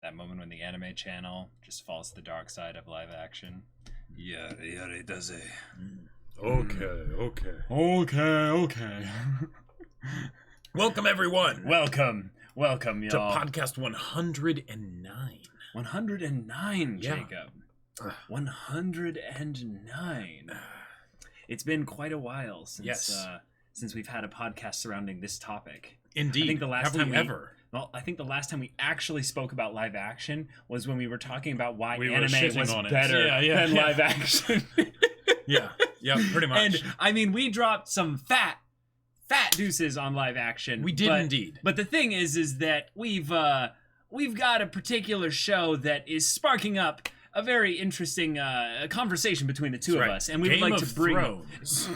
That moment when the anime channel just falls to the dark side of live action. Yare yare does it. Okay. Welcome, everyone. Welcome, to y'all. podcast 109. 109, Yeah. Jacob. 109. It's been quite a while since we've had a podcast surrounding this topic. Indeed. I think the last time ever. Well, I think the last time we actually spoke about live action was when we were talking about why We were anime shitting was on it. better Yeah, than live action. Yeah, pretty much. And I mean, we dropped some fat deuces on live action. We did indeed. But the thing is that we've got a particular show that is sparking up a very interesting conversation between the two of us, and we would like to bring Thrones.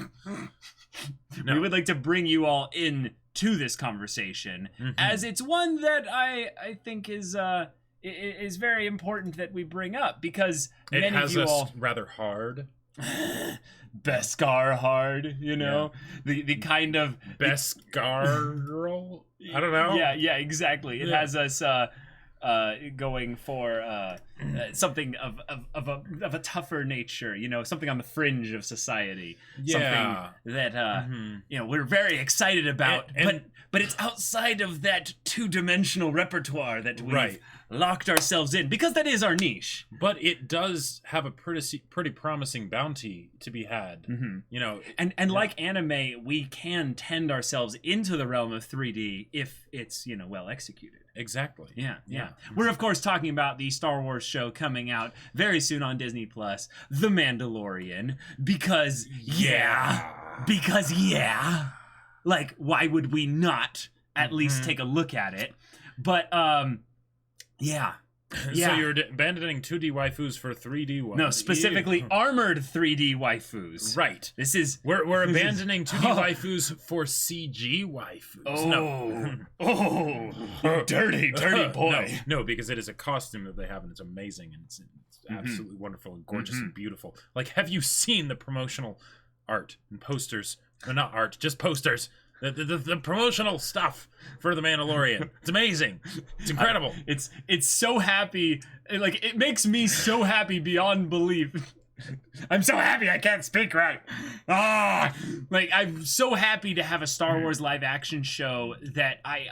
we would like to bring you all in to this conversation, as it's one that I think is very important that we bring up, because It many has of you us all rather hard. Beskar hard, you know, the kind of Beskar girl? I don't know. Yeah, exactly. It has us going for something of a tougher nature, you know, something on the fringe of society, something that you know, we're very excited about, but it's outside of that two-dimensional repertoire that we've locked ourselves in, because that is our niche. But it does have a pretty promising bounty to be had, you know. And like anime, we can tend ourselves into the realm of 3D if it's, you know, well executed. Exactly. Yeah. We're of course talking about the Star Wars show coming out very soon on Disney Plus, The Mandalorian, because like, why would we not at least take a look at it? But So you're abandoning 2D waifus for 3D waifus. No, specifically armored 3D waifus. Right. This is We're abandoning 2D waifus for CG waifus. You dirty boy. No, because it is a costume that they have, and it's amazing, and it's absolutely wonderful and gorgeous and beautiful. Like, have you seen the promotional art and posters? Or not art, just posters. The promotional stuff for The Mandalorian. It's amazing. It's incredible. It's so happy. Like, it makes me so happy beyond belief. I'm so happy I can't speak right. Like, I'm so happy to have a Star Wars live action show that I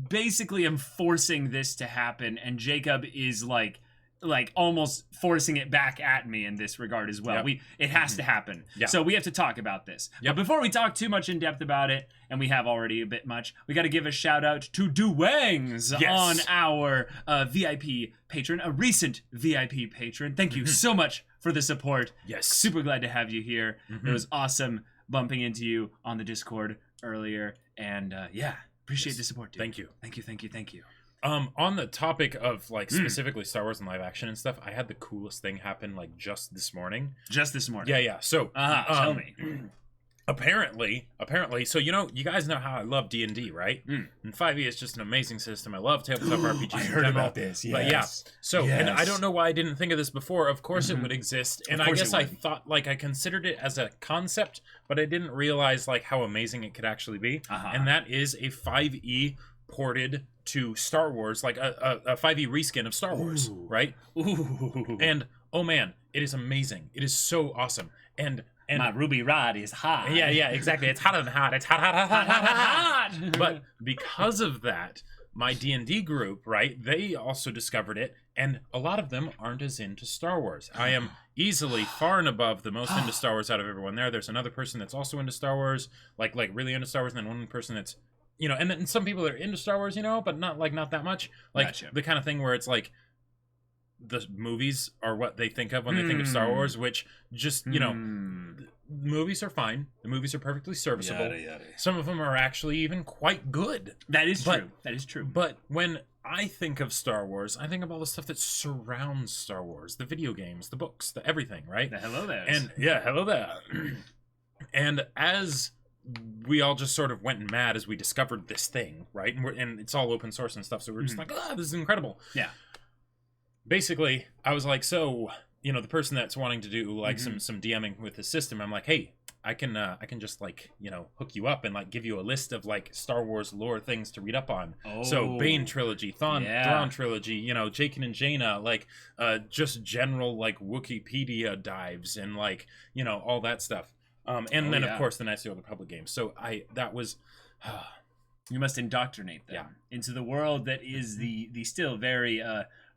basically am forcing this to happen, and Jacob is like almost forcing it back at me in this regard as well. It has to happen. So we have to talk about this. But before we talk too much in depth about it, and we have already a bit much, we got to give a shout out to Duangs on our VIP patron, a recent VIP patron. Thank you so much for the support. Yes. Super glad to have you here. It was awesome bumping into you on the Discord earlier, and appreciate the support, dude. Thank you. Thank you. On the topic of, like, specifically Star Wars and live action and stuff, I had the coolest thing happen, like, just this morning. Yeah. So, tell me. Apparently, so, you know, you guys know how I love D&D, right? And 5e is just an amazing system. I love tabletop RPGs. I heard about this, yes. But yeah, so, and I don't know why I didn't think of this before. Of course it would exist. And I guess I thought, like, I considered it as a concept, but I didn't realize, like, how amazing it could actually be. And that is a 5e ported to Star Wars, like a 5e reskin of Star Wars, right? And, oh man, it is amazing. It is so awesome. And my ruby rod is hot. Yeah, exactly. It's hotter than hot. It's hot. But because of that, my D&D group, right, they also discovered it, and a lot of them aren't as into Star Wars. I am easily far and above the most into Star Wars out of everyone there. There's another person that's also into Star Wars, like really into Star Wars, and then one person that's, you know, and then some people are into Star Wars, you know, but not that much. Like, the kind of thing where it's like, the movies are what they think of when they think of Star Wars, which just, you know, movies are fine. The movies are perfectly serviceable. Some of them are actually even quite good. That is true. But when I think of Star Wars, I think of all the stuff that surrounds Star Wars, the video games, the books, the everything, right? The hello there. And hello there. And as we all just sort of went mad as we discovered this thing, right? And it's all open source and stuff, so we're just like, this is incredible. Yeah. Basically, I was like, so you know, the person that's wanting to do like some DMing with the system, I'm like, hey, I can just like, you know, hook you up and like give you a list of like Star Wars lore things to read up on. So Bane trilogy, Thrawn trilogy, you know, Jaqen and Jaina, like just general like Wikipedia dives and like, you know, all that stuff. And then of course the Knights of the Old Republic games. So that was you must indoctrinate them into the world that is the still very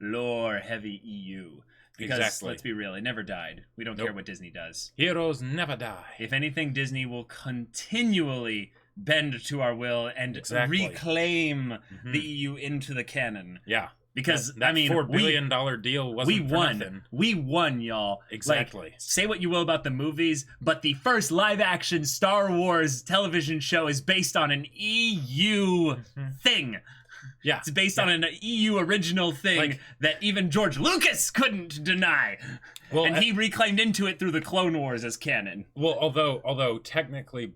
lore heavy EU. Because let's be real, it never died. We don't care what Disney does. Heroes never die. If anything, Disney will continually bend to our will and reclaim the EU into the canon. Yeah. Because, that $4 billion deal wasn't for nothing. We won, y'all. Exactly. Like, say what you will about the movies, but the first live-action Star Wars television show is based on an EU thing. Yeah. It's based on an EU original thing that even George Lucas couldn't deny. Well, and he reclaimed into it through the Clone Wars as canon. Well, although technically,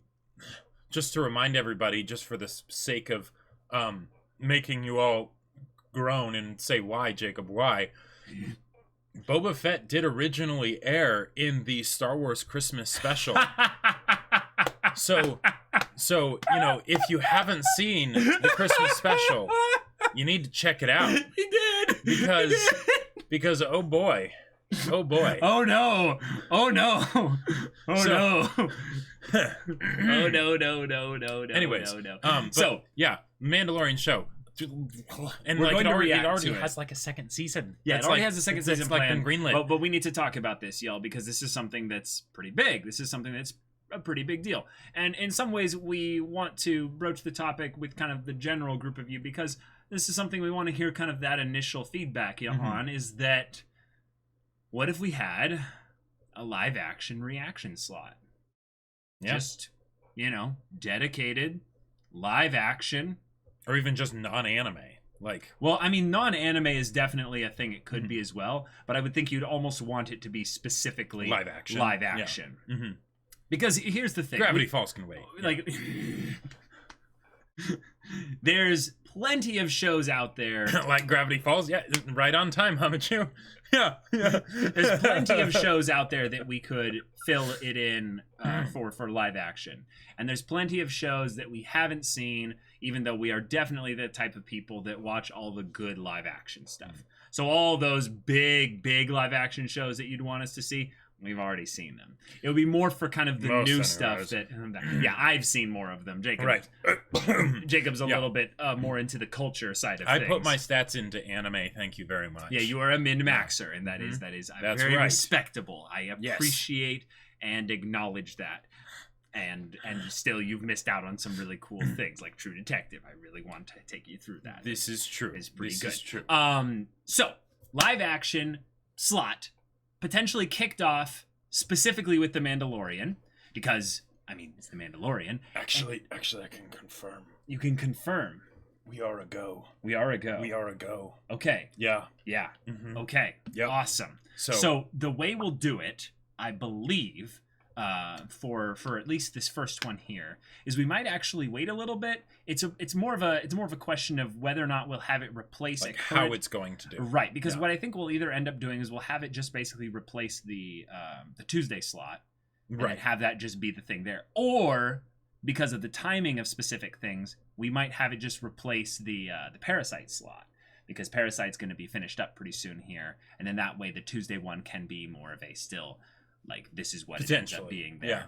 just to remind everybody, just for the sake of making you all groan and say why, Jacob, why, Boba Fett did originally air in the Star Wars Christmas special. So, you know, if you haven't seen the Christmas special, you need to check it out. He did. Because oh boy. Oh no. Oh no. Oh no. Oh no. Anyways, no. So yeah, Mandalorian show. And we're like going it to already react to has like a second season. Yeah, it already has a second season It's like been greenlit. But we need to talk about this, y'all, because this is something that's pretty big. This is something that's a pretty big deal. And in some ways, we want to broach the topic with kind of the general group of you, because this is something we want to hear kind of that initial feedback on, is that what if we had a live action reaction slot? Yeah. Just, you know, dedicated live action. Or even just non-anime. Well, I mean, non-anime is definitely a thing. It could be as well, but I would think you'd almost want it to be specifically live action. Yeah. Because here's the thing. Gravity Falls can wait. Like, there's plenty of shows out there. Like Gravity Falls? Yeah, right on time, Hamachu. Yeah. There's plenty of shows out there that we could fill it in for live action. And there's plenty of shows that we haven't seen, even though we are definitely the type of people that watch all the good live action stuff. So all those big live action shows that you'd want us to see, we've already seen them. It would be more for kind of the new stuff that I've seen more of them. Jacob, right. Jacob's a little bit more into the culture side of things. I put my stats into anime. Thank you very much. Yeah, you are a min-maxer, and that is That's very right. respectable. I appreciate and acknowledge that. And still, you've missed out on some really cool things like True Detective. I really want to take you through that. This is true. It's pretty good. This is true. So live action slot potentially kicked off specifically with The Mandalorian, because I mean it's The Mandalorian. Actually, I can confirm. You can confirm. We are a go. We are a go. We are a go. Okay. Yeah. Yeah. Mm-hmm. Okay. Yep. Awesome. So the way we'll do it, I believe, for at least this first one here, is we might actually wait a little bit. It's more of a question of whether or not we'll have it replace like how it's going to do. Right, because what I think we'll either end up doing is we'll have it just basically replace the Tuesday slot, right, and have that just be the thing there, or because of the timing of specific things, we might have it just replace the Parasite slot, because Parasite's going to be finished up pretty soon here, and then that way the Tuesday one can be more of a still, like, this is what it ends up being there. Yeah.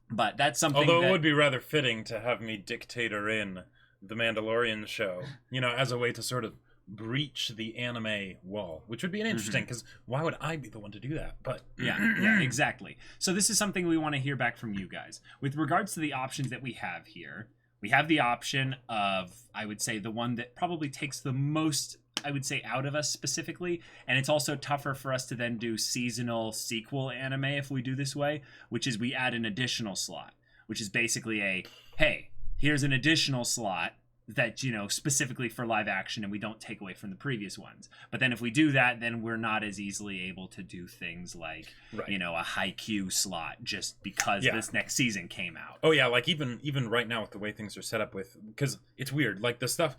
But that's something. Although it would be rather fitting to have me dictator in the Mandalorian show, you know, as a way to sort of breach the anime wall, which would be interesting, because why would I be the one to do that? But yeah, exactly. So this is something we want to hear back from you guys. With regards to the options that we have here, we have the option of, I would say, the one that probably takes the most, I would say, out of us specifically, and it's also tougher for us to then do seasonal sequel anime if we do this way, which is we add an additional slot, which is basically a, hey, here's an additional slot that, you know, specifically for live action, and we don't take away from the previous ones. But then if we do that, then we're not as easily able to do things like, you know, a Haikyuu slot just because this next season came out. Oh yeah, like even right now with the way things are set up with, because it's weird, like the stuff,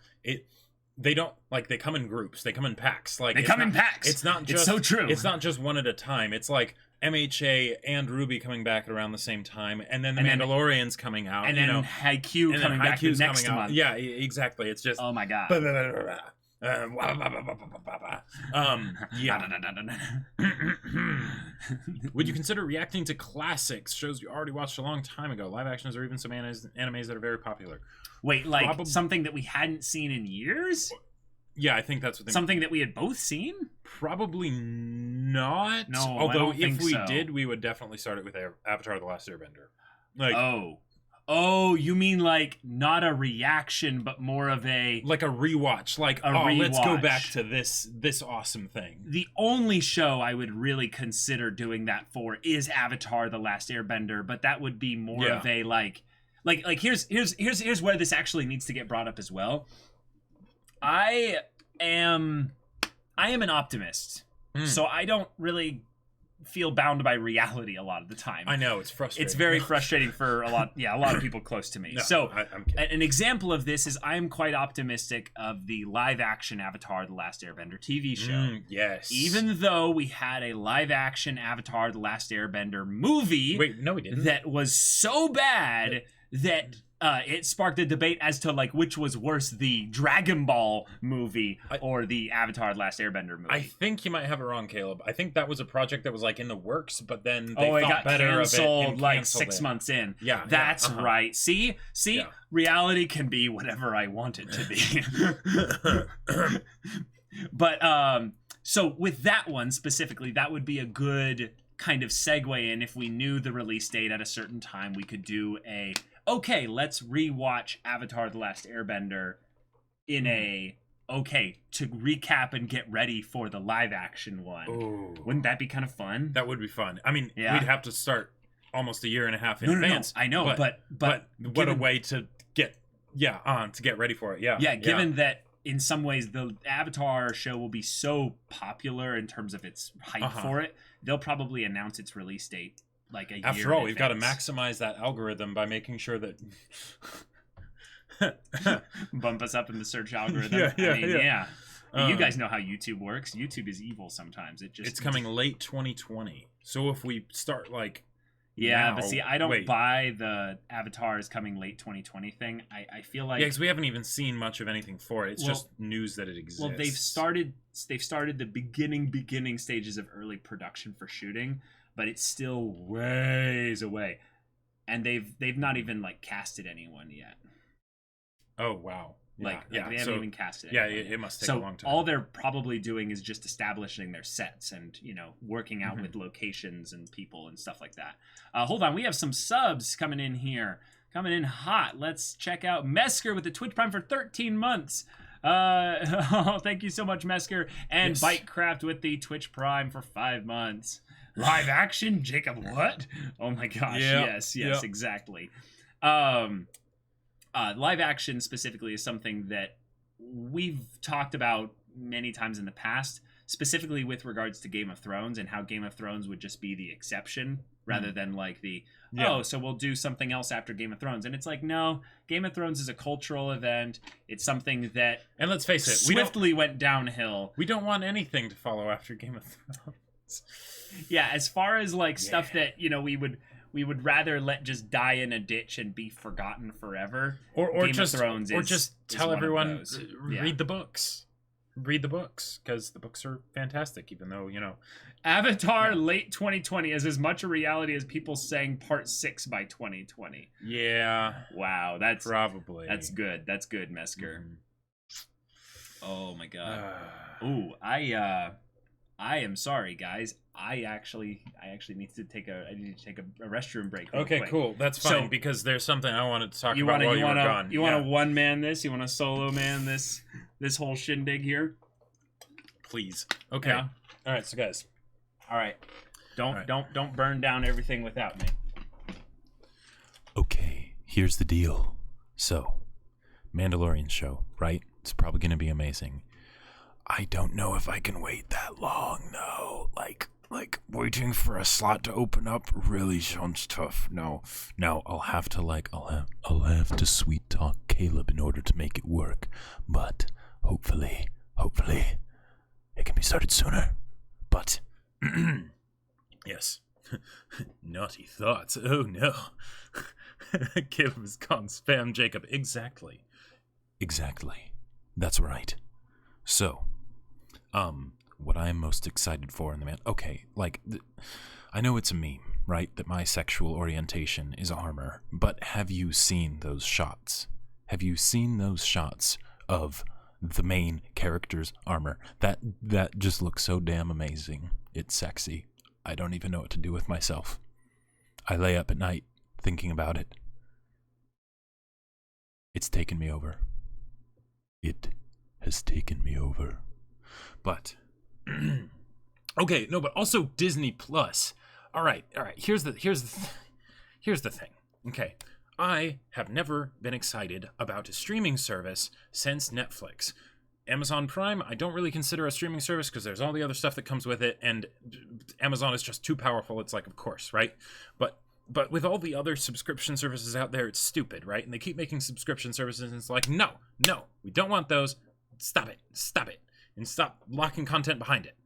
they don't like they come in groups, they come in packs. Like They come in packs. It's not just It's so true. It's not just one at a time. It's like MHA and Ruby coming back at around the same time, and then the Mandalorian's coming out, and then Haikyuu coming back the next month. Yeah, exactly. It's just oh my god. Yeah. Would you consider reacting to classics, shows you already watched a long time ago, live actions, or even some animes that are very popular? Wait, like something that we hadn't seen in years? Yeah, I think that's what they something that we had both seen? Probably not. No, although I don't if we so. did, we would definitely start it with Avatar: The Last Airbender. Like, oh, you mean like not a reaction, but more of a like a rewatch. Like, let's go back to this awesome thing. The only show I would really consider doing that for is Avatar: The Last Airbender, but that would be more of a like here's where this actually needs to get brought up as well. I am an optimist, so I don't really feel bound by reality a lot of the time. I know, it's frustrating. It's very frustrating for a lot of people close to me. No, so I'm kidding. An example of this is I'm quite optimistic of the live action Avatar: The Last Airbender TV show. Yes. Even though we had a live action Avatar: The Last Airbender movie. Wait, no, we didn't. That was so bad that it sparked a debate as to like which was worse, the Dragon Ball movie or the Avatar: The Last Airbender movie. I think you might have it wrong, Caleb. I think that was a project that was like in the works, but then they it thought got better canceled of it and like canceled 6 it. months in. Yeah, that's right. See, Yeah. reality can be whatever I want it to be. But so with that one specifically, that would be a good kind of segue in. If we knew the release date at a certain time, we could do okay, let's rewatch Avatar: The Last Airbender in to recap and get ready for the live action one. Ooh. Wouldn't that be kind of fun? That would be fun. I mean, Yeah. we'd have to start almost a year and a half in advance. No, I know, but what a way to get ready for it. Yeah. Given that in some ways the Avatar show will be so popular in terms of its hype for it, they'll probably announce its release date like a year. After all, in we've got to advance. maximize that algorithm by making sure that bump us up in the search algorithm. Yeah. You guys know how YouTube works. YouTube is evil sometimes. It's coming late 2020. So if we start like yeah, now, but see, I don't buy the Avatar is coming late 2020 thing. I feel like because we haven't even seen much of anything for it. It's just news that it exists. Well, they've started the beginning stages of early production for shooting, but it's still ways away, and they've not even like casted anyone yet. Oh wow! They haven't even casted anyone. Yeah, it must take a long time. All they're probably doing is just establishing their sets and working out with locations and people and stuff like that. Hold on, we have some subs coming in here, coming in hot. Let's check out Mesker with the Twitch Prime for 13 months. Thank you so much, Mesker, and yes. Bitecraft with the Twitch Prime for 5 months. Live action, Jacob? What? Oh my gosh! Yes, exactly. Live action specifically is something that we've talked about many times in the past, specifically with regards to Game of Thrones and how Game of Thrones would just be the exception rather than like so we'll do something else after Game of Thrones. And it's like, no, Game of Thrones is a cultural event. It's something that, and let's face it, swiftly went downhill. We don't want anything to follow after Game of Thrones. Yeah, as far as like stuff that we would rather let just die in a ditch and be forgotten forever. Or Game of Thrones just tell everyone read the books. Read the books, because the books are fantastic, even though Avatar late 2020 is as much a reality as people saying Part 6 by 2020. Yeah. Wow, that's probably that's good, Mesker. Oh my god. Ooh, I am sorry, guys. I actually need to take a restroom break. Okay, quick. Cool. That's fine, because there's something I wanted to talk about while you were gone. You want to one man this? You want to solo man this whole shindig here? Please. Okay. Yeah. All right, so guys. All right. Don't burn down everything without me. Okay, here's the deal. So, Mandalorian show, right? It's probably going to be amazing. I don't know if I can wait that long, though. Like waiting for a slot to open up really sounds tough. No, I'll have to sweet talk Caleb in order to make it work. But hopefully, it can be started sooner. But Yes. Naughty thoughts. Oh no. Caleb has gone spam Jacob. Exactly. That's right. So, what I am most excited for in the okay, like, I know it's a meme, right, that my sexual orientation is armor, but have you seen those shots? Have you seen those shots of the main character's armor? That just looks so damn amazing. It's sexy. I don't even know what to do with myself. I lay up at night thinking about it. It's taken me over. It has taken me over. But okay, no, but also Disney Plus. All right. Here's the thing. Okay, I have never been excited about a streaming service since Netflix. Amazon Prime, I don't really consider a streaming service because there's all the other stuff that comes with it, and Amazon is just too powerful. It's like, of course, right? But with all the other subscription services out there, it's stupid, right? And they keep making subscription services, and it's like, no, we don't want those. Stop it, and stop locking content behind it.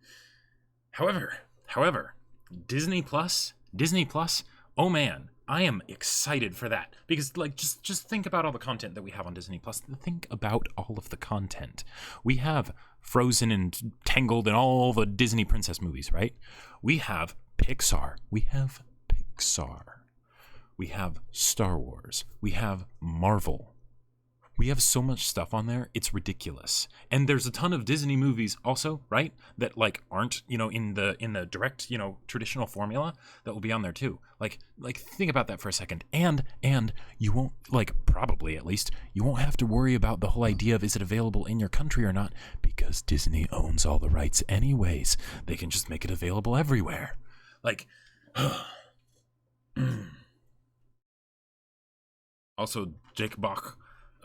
However, Disney Plus, oh man, I am excited for that because, like, just think about all the content that we have on Disney Plus. Think about all of the content. We have Frozen and Tangled and all the Disney princess movies, right? We have Pixar. We have Star Wars. We have Marvel. We have so much stuff on there, it's ridiculous. And there's a ton of Disney movies also, right? That like aren't, in the direct, traditional formula that will be on there too. Like think about that for a second. And you won't, probably at least, you won't have to worry about the whole idea of is it available in your country or not, because Disney owns all the rights anyways. They can just make it available everywhere. Also, Jake Bach.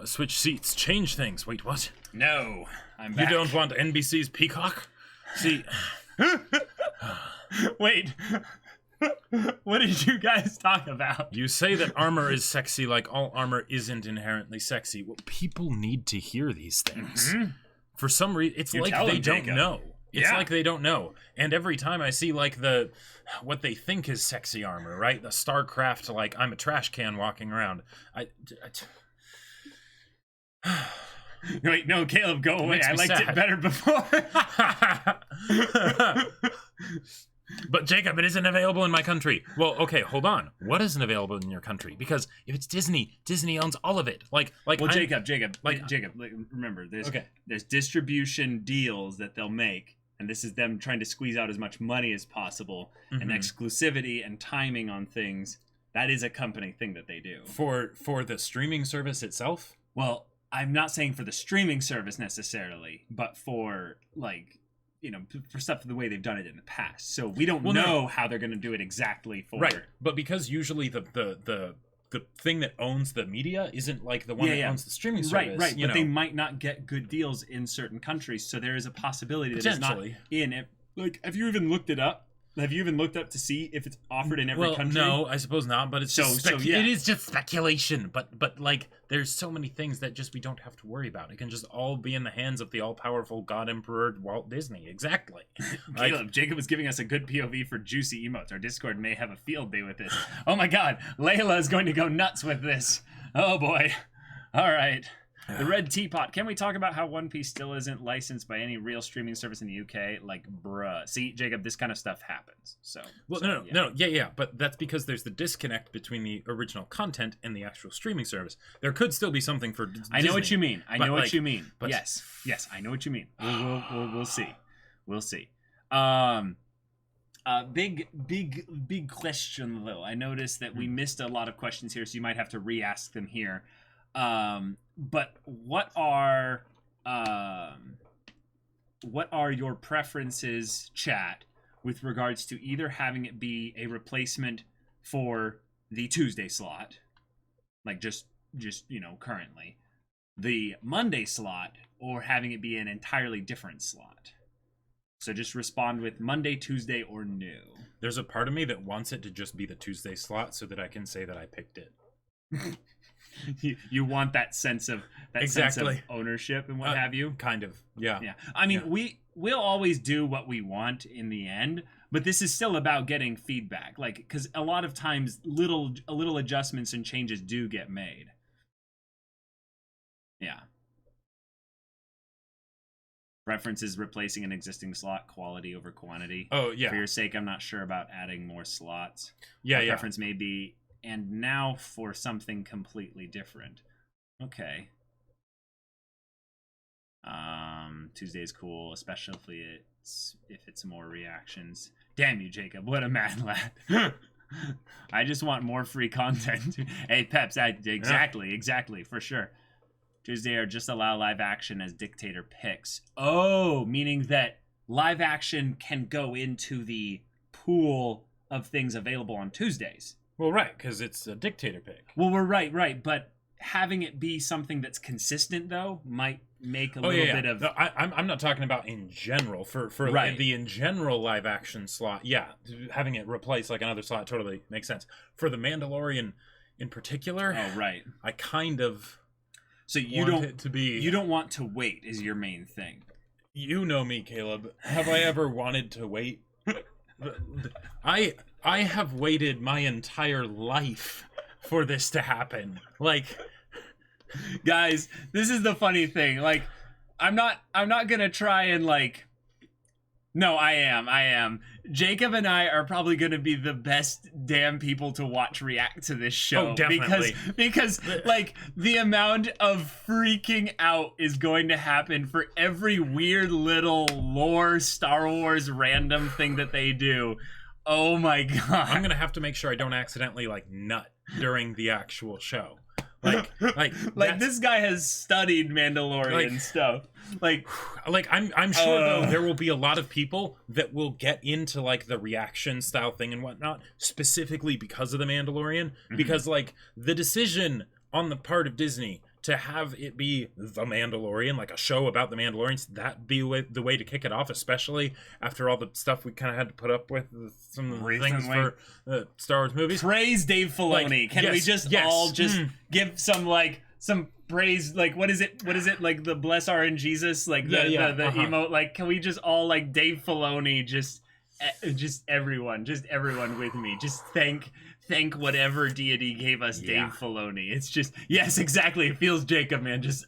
Switch seats, change things. Wait, what? No, I'm back. You don't want NBC's Peacock? See... Wait. What did you guys talk about? You say that armor is sexy, like all armor isn't inherently sexy. Well, people need to hear these things. Mm-hmm. For some reason, it's like they don't know. It's like they don't know. And every time I see, what they think is sexy armor, right? The StarCraft, I'm a trash can walking around. Wait, no, Caleb, go away. I liked it better before. But Jacob, it isn't available in my country. Well, okay, hold on. What isn't available in your country? Because if it's Disney owns all of it. Jacob, remember, there's distribution deals that they'll make, and this is them trying to squeeze out as much money as possible, and exclusivity and timing on things. That is a company thing that they do. For the streaming service itself? Well, I'm not saying for the streaming service necessarily, but for for stuff the way they've done it in the past. So we don't know how they're going to do it exactly for right. But because usually the thing that owns the media isn't the one that owns the streaming service. Right. But they might not get good deals in certain countries, so there is a possibility that it's not in it. Have you even looked it up? Have you even looked up to see if it's offered in every country? No, I suppose not, but it's it is just speculation. But there's so many things that just we don't have to worry about. It can just all be in the hands of the all-powerful God Emperor Walt Disney. Exactly. Caleb, Jacob was giving us a good POV for juicy emotes. Our Discord may have a field day with this. Oh my god, Layla is going to go nuts with this. Oh boy. All right. The Red Teapot. Can we talk about how One Piece still isn't licensed by any real streaming service in the UK? Bruh. See, Jacob, this kind of stuff happens. Yeah. But that's because there's the disconnect between the original content and the actual streaming service. There could still be something for Disney. I know what you mean. But yes, I know what you mean. We'll see. We'll see. Big question though. I noticed that we missed a lot of questions here, so you might have to re-ask them here. But what are your preferences, chat, with regards to either having it be a replacement for the Tuesday slot, just currently, the Monday slot, or having it be an entirely different slot? So just respond with Monday, Tuesday, or no. There's a part of me that wants it to just be the Tuesday slot so that I can say that I picked it. You want that sense of that sense of ownership and what have you. Kind of, yeah. Yeah, I mean, we'll always do what we want in the end, but this is still about getting feedback, like, because a lot of times little adjustments and changes do get made. Yeah. Preference is replacing an existing slot, quality over quantity. Oh, yeah. For your sake, I'm not sure about adding more slots. Yeah, yeah. Preference may be, and now for something completely different. Okay. Tuesday's cool, especially if it's more reactions. Damn you, Jacob. What a mad lad. I just want more free content. Hey, Peps, exactly, for sure. Tuesday or just allow live action as dictator picks. Oh, meaning that live action can go into the pool of things available on Tuesdays. Well, right, because it's a dictator pick. Well, we're right. But having it be something that's consistent, though, might make a little bit of... No, I'm not talking about in general. For right. the in general live action slot, yeah, having it replace like another slot totally makes sense. For the Mandalorian in particular, oh, right. I kind of... So you don't want to wait is your main thing. You know me, Caleb. Have I ever wanted to wait? I have waited my entire life for this to happen. Like, guys, this is the funny thing. Like, I'm not gonna try and like. No, I am. Jacob and I are probably going to be the best damn people to watch react to this show. Oh, definitely. Because like, the amount of freaking out is going to happen for every weird little lore Star Wars random thing that they do. Oh my god. I'm going to have to make sure I don't accidentally, like, nut during the actual show. Like this guy has studied Mandalorian stuff. Like I'm sure though there will be a lot of people that will get into like the reaction style thing and whatnot specifically because of the Mandalorian, because like the decision on the part of Disney to have it be the Mandalorian, like a show about the Mandalorians, that be the way to kick it off, especially after all the stuff we kind of had to put up with, some of the things for Star Wars movies. Praise Dave Filoni. Like, can we just all just give some praise? Like, what is it? Like the bless our in Jesus, like the emote. Like, can we just all like Dave Filoni? Just everyone with me. Just thank whatever deity gave us Dave Filoni. It's just, yes, exactly. It feels Jacob, man. Just,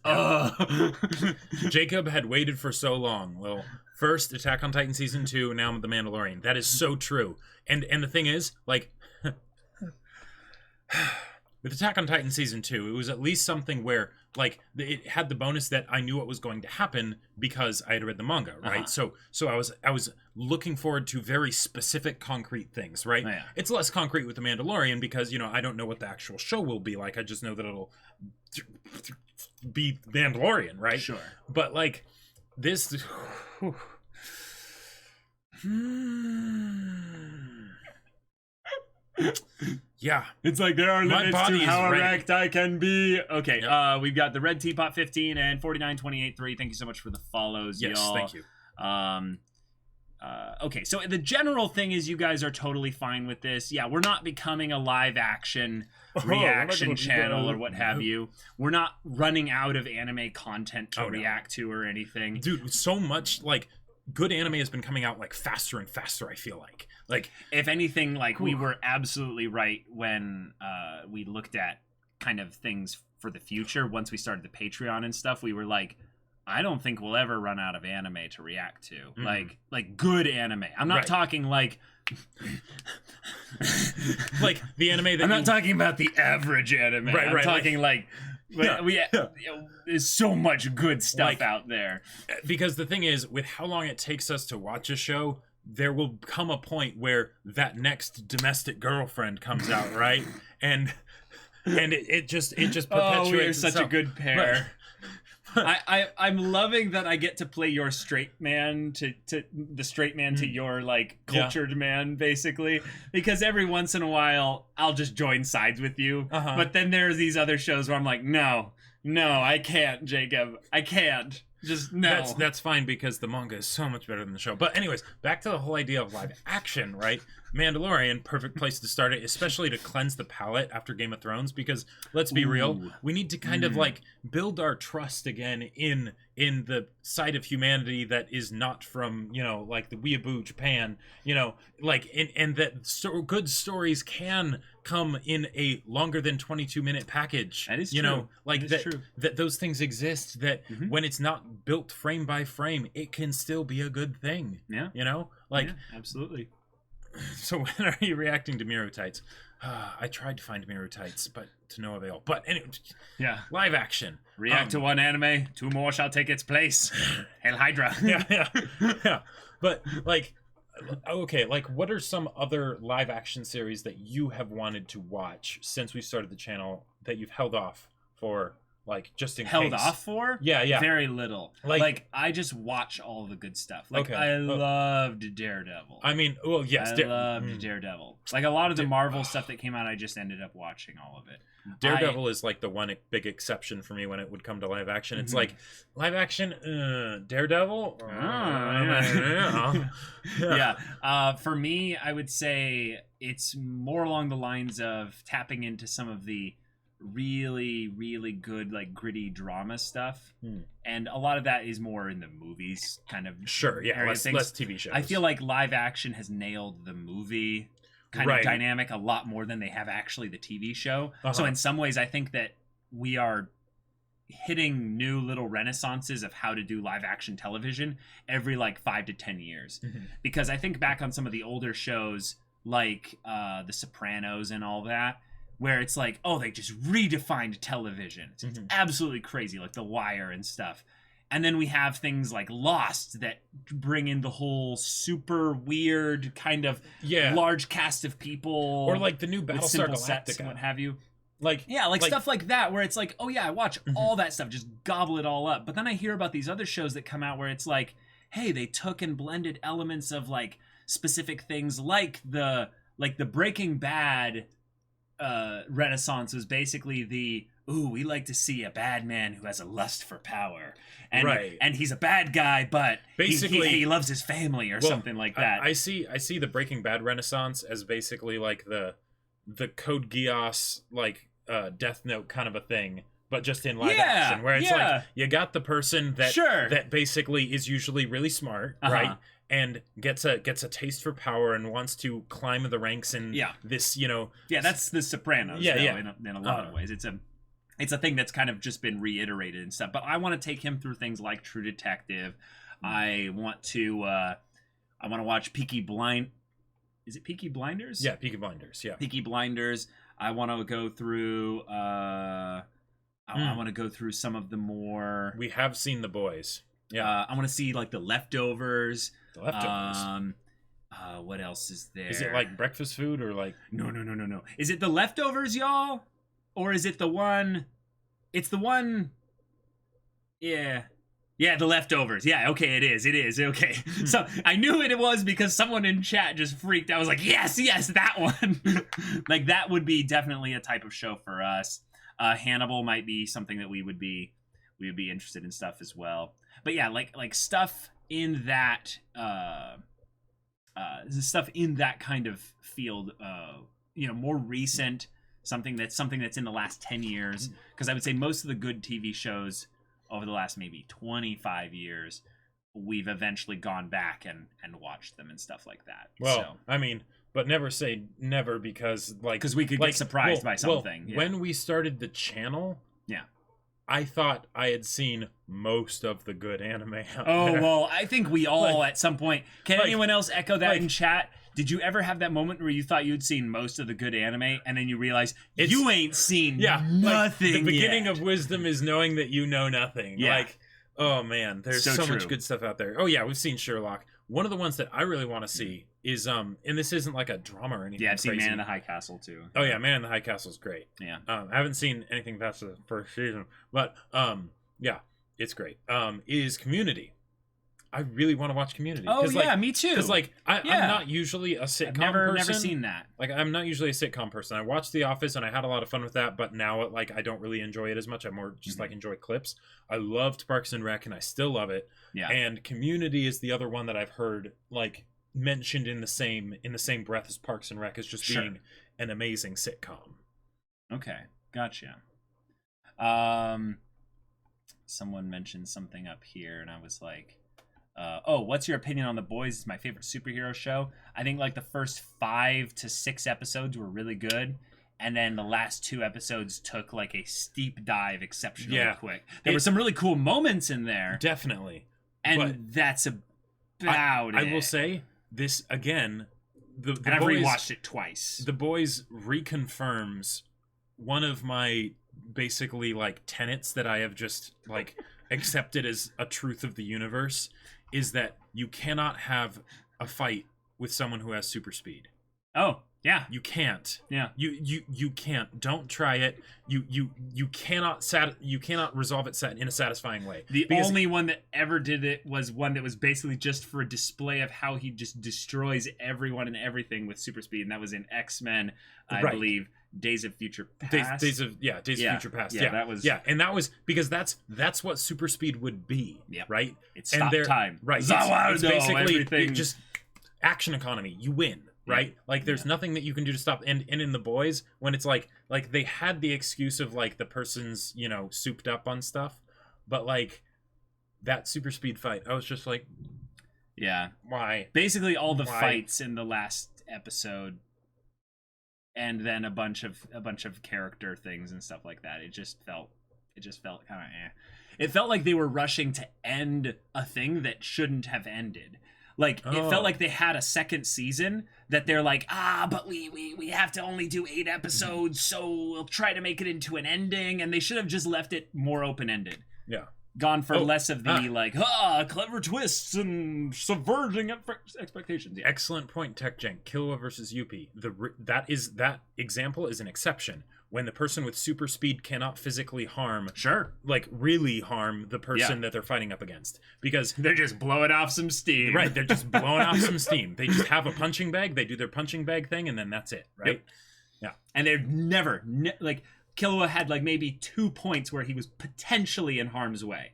Jacob had waited for so long. Well, first Attack on Titan Season 2, now The Mandalorian. That is so true. And the thing is, like, with Attack on Titan Season 2, it was at least something where, like, it had the bonus that I knew what was going to happen because I had read the manga, right? So I was looking forward to very specific, concrete things, right? Yeah. It's less concrete with The Mandalorian because, I don't know what the actual show will be like. I just know that it'll be Mandalorian, right? Sure. But, like, this... Yeah, it's like there are limits to how erect I can be. Okay, we've got the Red Teapot 15 and 4928.3. Thank you so much for the follows, yes, y'all. Thank you. Okay, so the general thing is you guys are totally fine with this. Yeah, we're not becoming a live action reaction channel or what have you. We're not running out of anime content to react to or anything. Dude, so much, like, good anime has been coming out, like, faster and faster, I feel like. Like, if anything, like, we were absolutely right when we looked at kind of things for the future. Once we started the Patreon and stuff, we were like, I don't think we'll ever run out of anime to react to. Like good anime. I'm not talking like like the anime that I'm not talking about the average anime. I'm talking like there's so much good stuff out there. Because the thing is, with how long it takes us to watch a show, there will come a point where that next domestic girlfriend comes out, right? And it just perpetuates. Oh, we're such a good pair. I'm loving that I get to play your straight man to the straight man to your like cultured man, basically, because every once in a while I'll just join sides with you, but then there's these other shows where I'm like, no, I can't, Jacob, I can't. Just no. That's fine because the manga is so much better than the show. But anyways, back to the whole idea of live action, right? Mandalorian, perfect place to start it, especially to cleanse the palate after Game of Thrones, because let's be real, we need to kind of like build our trust again in the side of humanity that is not from, you know, like the weeaboo Japan, you know, like and that good stories can come in a longer than 22-minute package. That is you true. know, like that is true. that those things exist, that when it's not built frame by frame, it can still be a good thing. Yeah. You know, like absolutely. So when are you reacting to Miru tights? I tried to find Miru tights, but to no avail. But anyway, live action. React to one anime, 2 more shall take its place. Hail Hydra. yeah. But like, okay, like what are some other live action series that you have wanted to watch since we started the channel that you've held off for? Like, just in held case. off for? Yeah. Very little. Like I just watch all the good stuff. Like, I loved Daredevil. I mean, well, yes. I loved Daredevil. Like, a lot of the Marvel stuff that came out, I just ended up watching all of it. Daredevil is, like, the one big exception for me when it would come to live action. It's like, live action, Daredevil? Yeah. For me, I would say it's more along the lines of tapping into some of the really good, like, gritty drama stuff, and a lot of that is more in the movies kind of less TV shows. I feel like live action has nailed the movie kind of dynamic a lot more than they have actually the TV show. So in some ways I think that we are hitting new little renaissances of how to do live action television every like 5 to 10 years, because I think back on some of the older shows like The Sopranos and all that, where it's like, oh, they just redefined television. It's absolutely crazy, like The Wire and stuff. And then we have things like Lost that bring in the whole super weird kind of large cast of people. Or like the new Battlestar Galactica and what have you. Like stuff like that, where it's like, oh yeah, I watch all that stuff, just gobble it all up. But then I hear about these other shows that come out where it's like, hey, they took and blended elements of like specific things, like the Breaking Bad renaissance was basically we like to see a bad man who has a lust for power, and he's a bad guy, but basically he loves his family or something like that. I see the Breaking Bad renaissance as basically like the Code Geass, like Death Note kind of a thing, but just in live action, where it's like you got the person that basically is usually really smart, right? And gets a taste for power and wants to climb the ranks in this, you know. Yeah, that's the Sopranos. In a lot of ways, it's a thing that's kind of just been reiterated and stuff. But I want to take him through things like True Detective. I want to watch Peaky Blind. Is it Peaky Blinders? Yeah, Peaky Blinders. Yeah, Peaky Blinders. I want to go through. I want to go through some of the more. We have seen The Boys. Yeah, I want to see like The Leftovers. The Leftovers. What else is there? Is it like breakfast food or like? No. Is it The Leftovers, y'all? Or is it the one? It's the one. Yeah, The Leftovers. Yeah, okay, it is. Okay. So I knew it was because someone in chat just freaked out. I was like, yes, that one. Like, that would be definitely a type of show for us. Hannibal might be something that we would be interested in stuff as well. But yeah, like stuff in that stuff in that kind of field, more recent, something that's in the last 10 years, because I would say most of the good TV shows over the last maybe 25 years, we've eventually gone back and watched them and stuff like that. Well, I mean, but never say never, because we could get surprised by something. When we started the channel, I thought I had seen most of the good anime out there. Well, I think we all at some point. Can anyone else echo that in chat? Did you ever have that moment where you thought you'd seen most of the good anime and then you realize you ain't seen nothing like, the beginning yet. of wisdom is knowing that you know nothing. Yeah. Like, oh man, there's so much good stuff out there. Oh yeah, we've seen Sherlock. One of the ones that I really want to see is and this isn't like a drama or anything. Yeah, I've seen crazy. Man in the High Castle too. Oh yeah, Man in the High Castle is great. Yeah. I haven't seen anything past the first season, but yeah, it's great. Is Community. I really want to watch Community. Oh yeah, like, me too. Because like I'm Yeah. not usually a sitcom I've never person. seen that. Like I'm not usually a sitcom person. I watched The Office and I had a lot of fun with that, but now like I don't really enjoy it as much. I more just like enjoy clips. I loved Parks and Rec and I still love it. Yeah. And Community is the other one that I've heard like mentioned in the same breath as Parks and Rec as just being an amazing sitcom. Okay, gotcha. Someone mentioned something up here, and I was like, what's your opinion on The Boys? It's my favorite superhero show. I think like the first 5 to 6 episodes were really good, and then the last 2 episodes took like a steep dive exceptionally quick. There were some really cool moments in there. Definitely. And but that's about it. I will say this again. The and I've Boys, rewatched it twice. The Boys reconfirms one of my basically like tenets that I have just like accepted as a truth of the universe is that you cannot have a fight with someone who has super speed. Oh, yeah. You can't. Yeah. You can't. Don't try it. You cannot resolve it in a satisfying way. The only one that ever did it was one that was basically just for a display of how he just destroys everyone and everything with super speed, and that was in X-Men, I believe, Days of Future Past. Days of Future Past. Yeah, that was and that was because that's what super speed would be. Yeah. Right. It's stop time. Right. It's basically just action economy. You win. Right, like there's nothing that you can do to stop. And in The Boys, when it's like they had the excuse of like the person's souped up on stuff, but like that super speed fight, I was just like, why? Basically, all the fights in the last episode, and then a bunch of character things and stuff like that. It just felt kind of It felt like they were rushing to end a thing that shouldn't have ended. Like it felt like they had a second season that they're like, but we have to only do 8 episodes, so we'll try to make it into an ending, and they should have just left it more open-ended. Yeah. Gone for less of the clever twists and subverting expectations. Yeah. Excellent point, Tech Jank. Killua versus Yuppie. That example is an exception. When the person with super speed cannot physically harm, really harm the person that they're fighting up against, because they're just blowing off some steam. Right, they're just blowing off some steam. They just have a punching bag. They do their punching bag thing, and then that's it. Right? Yep. Yeah. And they're never like Killua had like maybe 2 points where he was potentially in harm's way.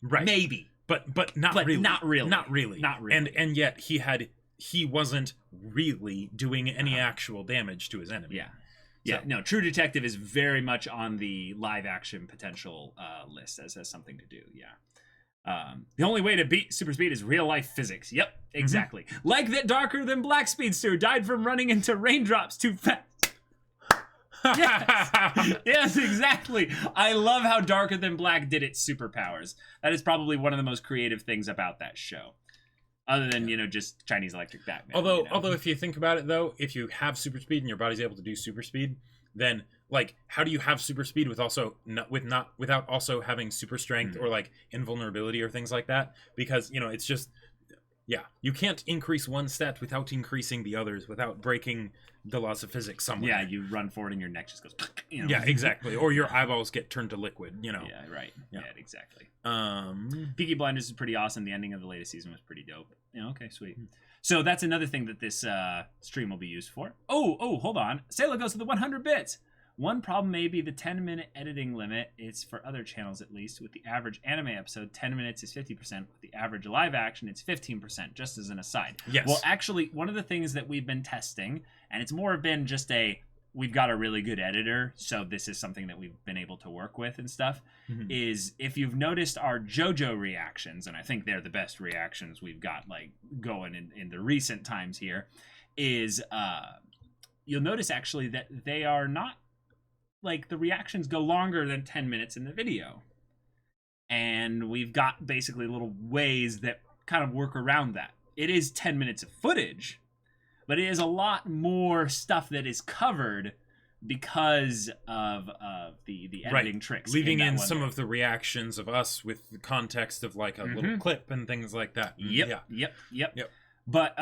Right. Maybe. But not really. Not really. Not really. Not really. And yet he wasn't really doing any actual damage to his enemy. Yeah. Yeah, no, True Detective is very much on the live action potential list as something to do. Yeah. The only way to beat super speed is real life physics. Yep, exactly. Like that darker than black speedster died from running into raindrops too fast. Yes. Yes, exactly. I love how Darker Than Black did its superpowers. That is probably one of the most creative things about that show. Other than, just Chinese Electric Batman. Although if you think about it, though, if you have super speed and your body's able to do super speed, then, like, how do you have super speed without also having super strength or, like, invulnerability or things like that? Because, it's just, you can't increase one stat without increasing the others, without breaking the laws of physics somewhere. Yeah, you run forward and your neck just goes, Yeah, exactly. Or your eyeballs get turned to liquid, Yeah, right. Yeah, exactly. Peaky Blinders is pretty awesome. The ending of the latest season was pretty dope. Yeah, okay, sweet. So that's another thing that this stream will be used for. Oh, hold on. Sailor goes to the 100 bits. One problem may be the 10-minute editing limit. It's for other channels, at least. With the average anime episode, 10 minutes is 50%. With the average live action, it's 15%, just as an aside. Yes. Well, actually, one of the things that we've been testing, and it's more been just we've got a really good editor, so this is something that we've been able to work with and stuff, is if you've noticed our JoJo reactions, and I think they're the best reactions we've got like going in the recent times here, is you'll notice actually that they are not, like, the reactions go longer than 10 minutes in the video. And we've got basically little ways that kind of work around that. It is 10 minutes of footage, but it is a lot more stuff that is covered because of the editing tricks. Leaving in some of the reactions of us with the context of like a little clip and things like that. Yep. But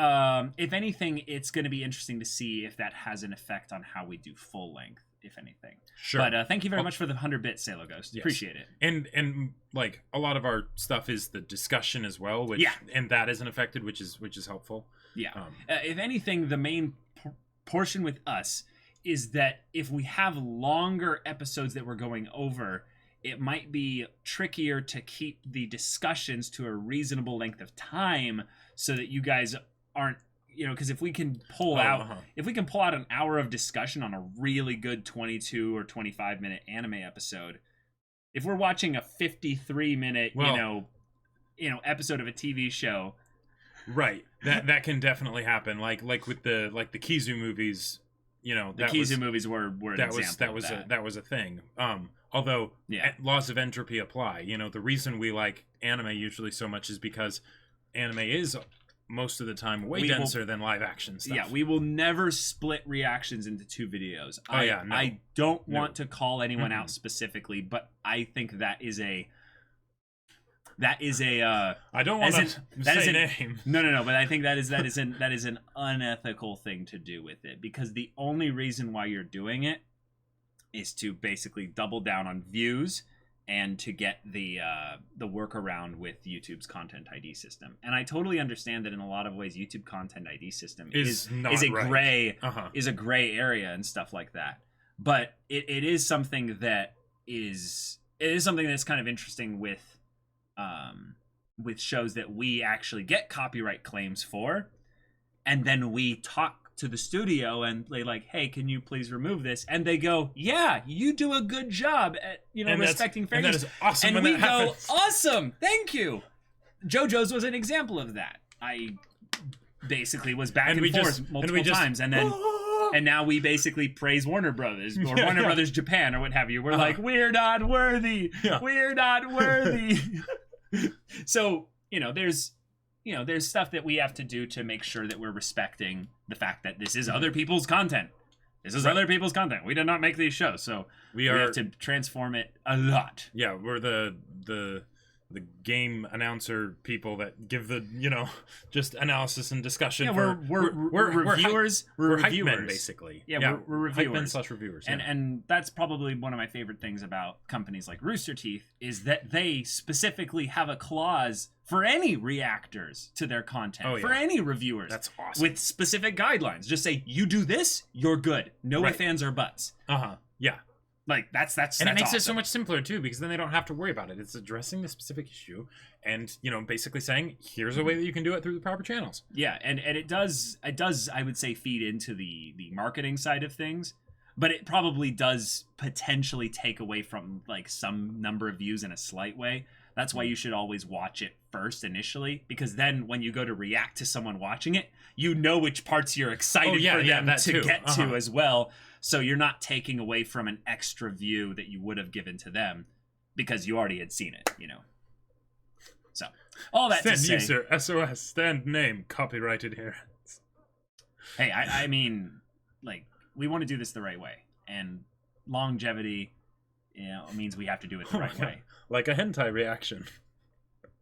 if anything, it's going to be interesting to see if that has an effect on how we do full length. if anything. Sure. But thank you very much for the 100 bits, Salo Ghost. Yes. Appreciate it. And like a lot of our stuff is the discussion as well, which and that isn't affected, which is helpful. Yeah. If anything, the main portion with us is that if we have longer episodes that we're going over, it might be trickier to keep the discussions to a reasonable length of time so that you guys aren't, because if we can pull out an hour of discussion on a really good 22 or 25 minute anime episode, if we're watching a 53 minute, episode of a TV show, right, that can definitely happen. Like with the Kizu movies, the Kizu movies were an example of that. That was a thing. Although laws of entropy apply. The reason we like anime usually so much is because anime is most of the time way denser than live action stuff. Yeah, we will never split reactions into 2 videos. No. I don't want to call anyone out specifically, but I think that is a I don't want to say name. No, but I think that is an unethical thing to do with it, because the only reason why you're doing it is to basically double down on views and to get the workaround with YouTube's content ID system. And I totally understand that in a lot of ways YouTube content ID system is a gray area and stuff like that. But it is something that's kind of interesting with shows that we actually get copyright claims for, and then we talk to the studio and they like, hey, can you please remove this? And they go, yeah, you do a good job at respecting fair use. And that is awesome. And we go, awesome, thank you. JoJo's was an example of that. I basically was back and forth multiple times, and then and now we basically praise Warner Brothers or Warner Brothers Japan or what have you. We're like, we're not worthy. We're not worthy. So there's stuff that we have to do to make sure that we're respecting the fact that this is other people's content. This is other people's content. We did not make these shows, so we have to transform it a lot. Yeah, we're the game announcer people that give the just analysis and discussion. Yeah, we're reviewers. We're hype reviewers, men, basically. Yeah, we're reviewers / reviewers. And that's probably one of my favorite things about companies like Rooster Teeth is that they specifically have a clause for any reactors to their content, for any reviewers. That's awesome. With specific guidelines. Just say, you do this, you're good. No ifs, ands, or buts. Yeah. Like that's and it makes awesome. it so much simpler too, because then they don't have to worry about it. It's addressing the specific issue and basically saying, here's a way that you can do it through the proper channels. Yeah, and it does I would say feed into the marketing side of things, but it probably does potentially take away from like some number of views in a slight way. That's why you should always watch it first initially, because then when you go to react to someone watching it, which parts you're excited for them to get to as well. So you're not taking away from an extra view that you would have given to them because you already had seen it, So all that stand to say, user, SOS, stand name, copyrighted here. Hey, I mean, like, we want to do this the right way, and longevity, means we have to do it the right way. Like a hentai reaction.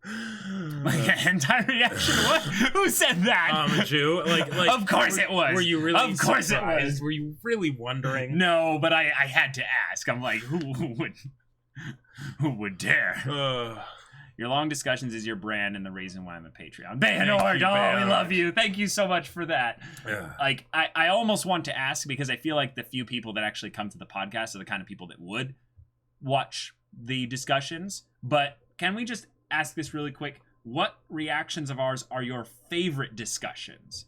Like a hentai reaction? What? Who said that? I'm a Jew. Like, of course it was. Were you really? Of course surprised? it was. Were you really wondering? No, but I had to ask. I'm like, who would dare? Your long discussions is your brand and the reason why I'm a Patreon. Bayanord, we love you. Thank you so much for that. Yeah. Like, I almost want to ask, because I feel like the few people that actually come to the podcast are the kind of people that would watch the discussions. But can we just ask this really quick? What reactions of ours are your favorite discussions?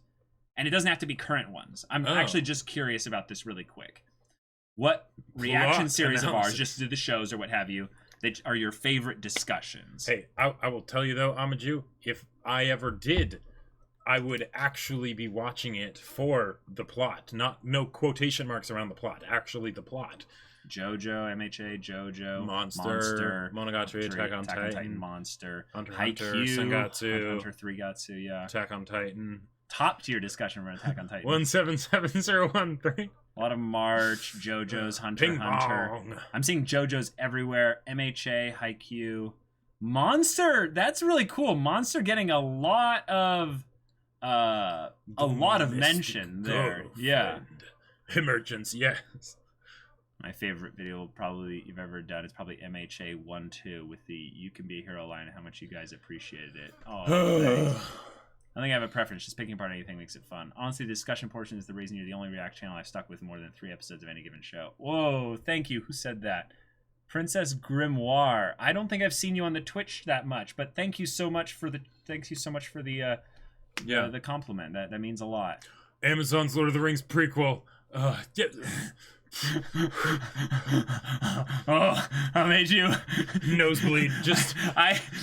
And it doesn't have to be current ones. I'm actually just curious about this really quick. What reaction series of ours, just to the shows or what have you, that are your favorite discussions? Hey, I will tell you though, I'm a Jew. If I ever did, I would actually be watching it for the plot. No quotation marks around the plot. Actually the plot. JoJo, MHA, JoJo, Monster, Monogatari, Attack on Titan, Monster, Hunter, Haikyuu, Sengatsu, Hunter 3 Gatsu, yeah. Attack on Titan. Top tier discussion for Attack on Titan. 177013. A lot of March, JoJo's, Hunter, Ping Hunter. pong. I'm seeing JoJo's everywhere. MHA, Haikyuu, Monster. That's really cool. Monster getting a lot of mention there. Yeah. Emergence, yes. My favorite video probably you've ever done is probably MHA12 with the "You Can Be a Hero" line and how much you guys appreciated it. Oh, thanks. I think I have a preference. Just picking apart anything makes it fun. Honestly, the discussion portion is the reason you're the only React channel I've stuck with more than 3 episodes of any given show. Whoa, thank you. Who said that? Princess Grimoire. I don't think I've seen you on the Twitch that much, but thank you so much for the the compliment. That means a lot. Amazon's Lord of the Rings prequel. Yeah. Oh, I made you Nosebleed. Just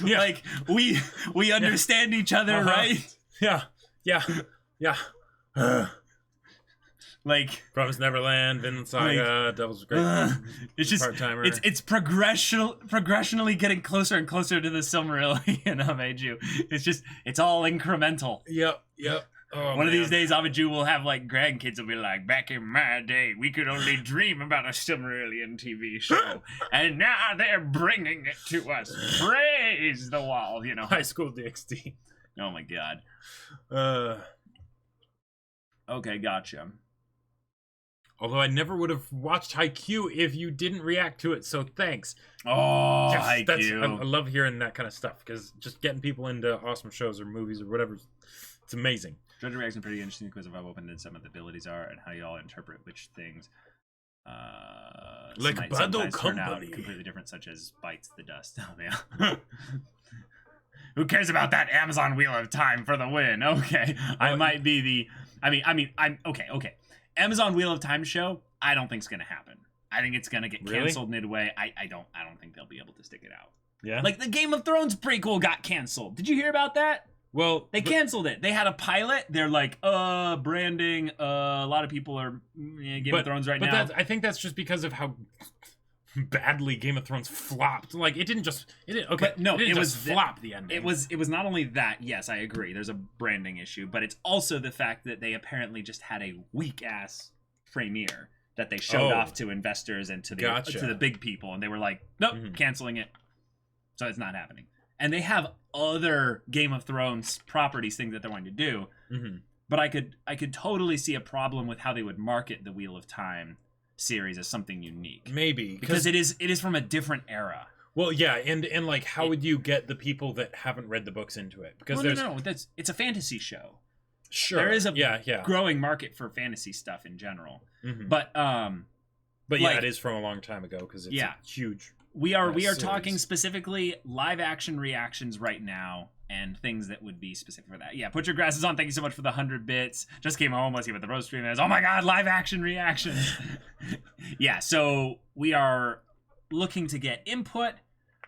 like we understand each other, right? Yeah. Like Promised Neverland, Vinland Saga, Devil's Great. It's just Part-timer. it's progressionally getting closer and closer to the Silmarillion. I made you. It's all incremental. Yep. Oh, One of these days, Amaju will have like grandkids will be like, back in my day, we could only dream about a Silmarillion TV show, and now they're bringing it to us. Praise the wall, you know. High School DxD. Oh my god. Okay, gotcha. Although I never would have watched Haikyuu if you didn't react to it, so thanks. Oh, Yes, Haikyuu. I love hearing that kind of stuff, because just getting people into awesome shows or movies or whatever, it's amazing. Judge reaction pretty interesting because of how open some of the abilities are and how you all interpret which things Like might Bado sometimes turn out Company. completely different, such as bites the dust. Oh yeah. Who cares about that Amazon Wheel of Time for the win? Okay, I might be the. I'm okay. Amazon Wheel of Time show. I don't think's gonna happen. I think it's gonna get Really? canceled midway. I don't think they'll be able to stick it out. Yeah. Like the Game of Thrones prequel got canceled. Did you hear about that? Well, They canceled it. They had a pilot. They're like, branding. A lot of people are Game of Thrones right now. I think that's just because of how badly Game of Thrones flopped. Like it didn't. Okay, But no, it didn't it just was flop the ending. It was not only that. Yes, I agree. There's a branding issue, but it's also the fact that they apparently just had a weak ass premiere that they showed off to investors and to the big people, and they were like, nope, canceling it. So it's not happening. And they have other Game of Thrones properties, things that they're wanting to do. But I could totally see a problem with how they would market the Wheel of Time series as something unique. Maybe because it is from a different era. Well, yeah, and like, how would you get the people that haven't read the books into it? Because no, it's a fantasy show. Sure, there is a yeah growing market for fantasy stuff in general. But yeah, like, it is from a long time ago because it's huge. We are series. talking specifically live action reactions right now and things that would be specific for that. Yeah, put your glasses on. Thank you so much for the 100 bits. Just came home. Let's see what the roast stream is. Oh my god, live action reactions. Yeah, so we are looking to get input.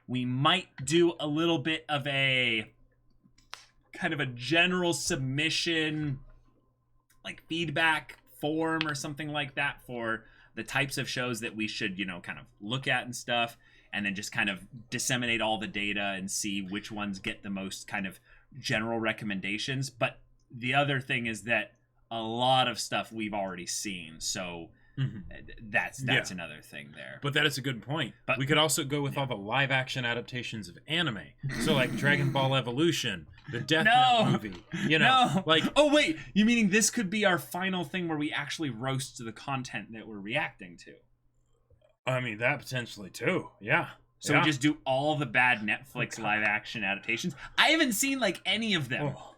We might do a little bit of a kind of a general submission, like feedback form or something like that for the types of shows that we should, kind of look at and stuff. And then just kind of disseminate all the data and see which ones get the most kind of general recommendations. But the other thing is that a lot of stuff we've already seen. So that's another thing there. But that is a good point. But we could also go with all the live action adaptations of anime. So like Dragon Ball Evolution, the Death Note movie. Like, oh wait, you meaning this could be our final thing where we actually roast the content that we're reacting to? I mean, that potentially too. Yeah. So we just do all the bad Netflix live action adaptations. I haven't seen like any of them. Oh.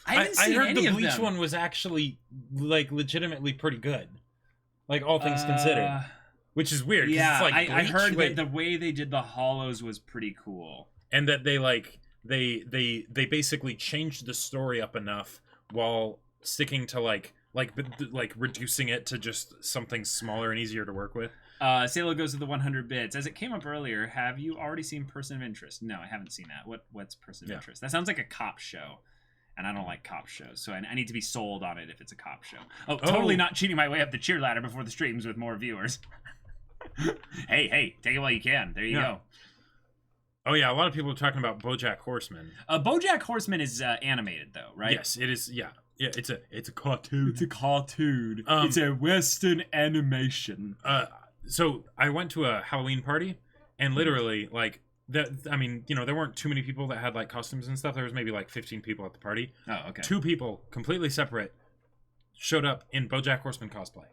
I heard the Bleach one was actually like legitimately pretty good. Like all things considered. Which is weird. Yeah, it's like I heard that the way they did the hollows was pretty cool. And that they like they basically changed the story up enough while sticking to like reducing it to just something smaller and easier to work with. Salo goes to the 100 bits. As it came up earlier, have you already seen Person of Interest? No, I haven't seen that. What's Person of Interest? That sounds like a cop show, and I don't like cop shows, so I need to be sold on it if it's a cop show. Oh, totally not cheating my way up the cheer ladder before the streams with more viewers. hey, take it while you can. There you go. Oh yeah, a lot of people are talking about BoJack Horseman. BoJack Horseman is animated though, right? Yes, it is. Yeah, it's a cartoon. It's a cartoon. It's a Western animation. So I went to a Halloween party, and literally, like, there weren't too many people that had, like, costumes and stuff. There was maybe, like, 15 people at the party. Oh, okay. 2 people, completely separate, showed up in BoJack Horseman cosplay.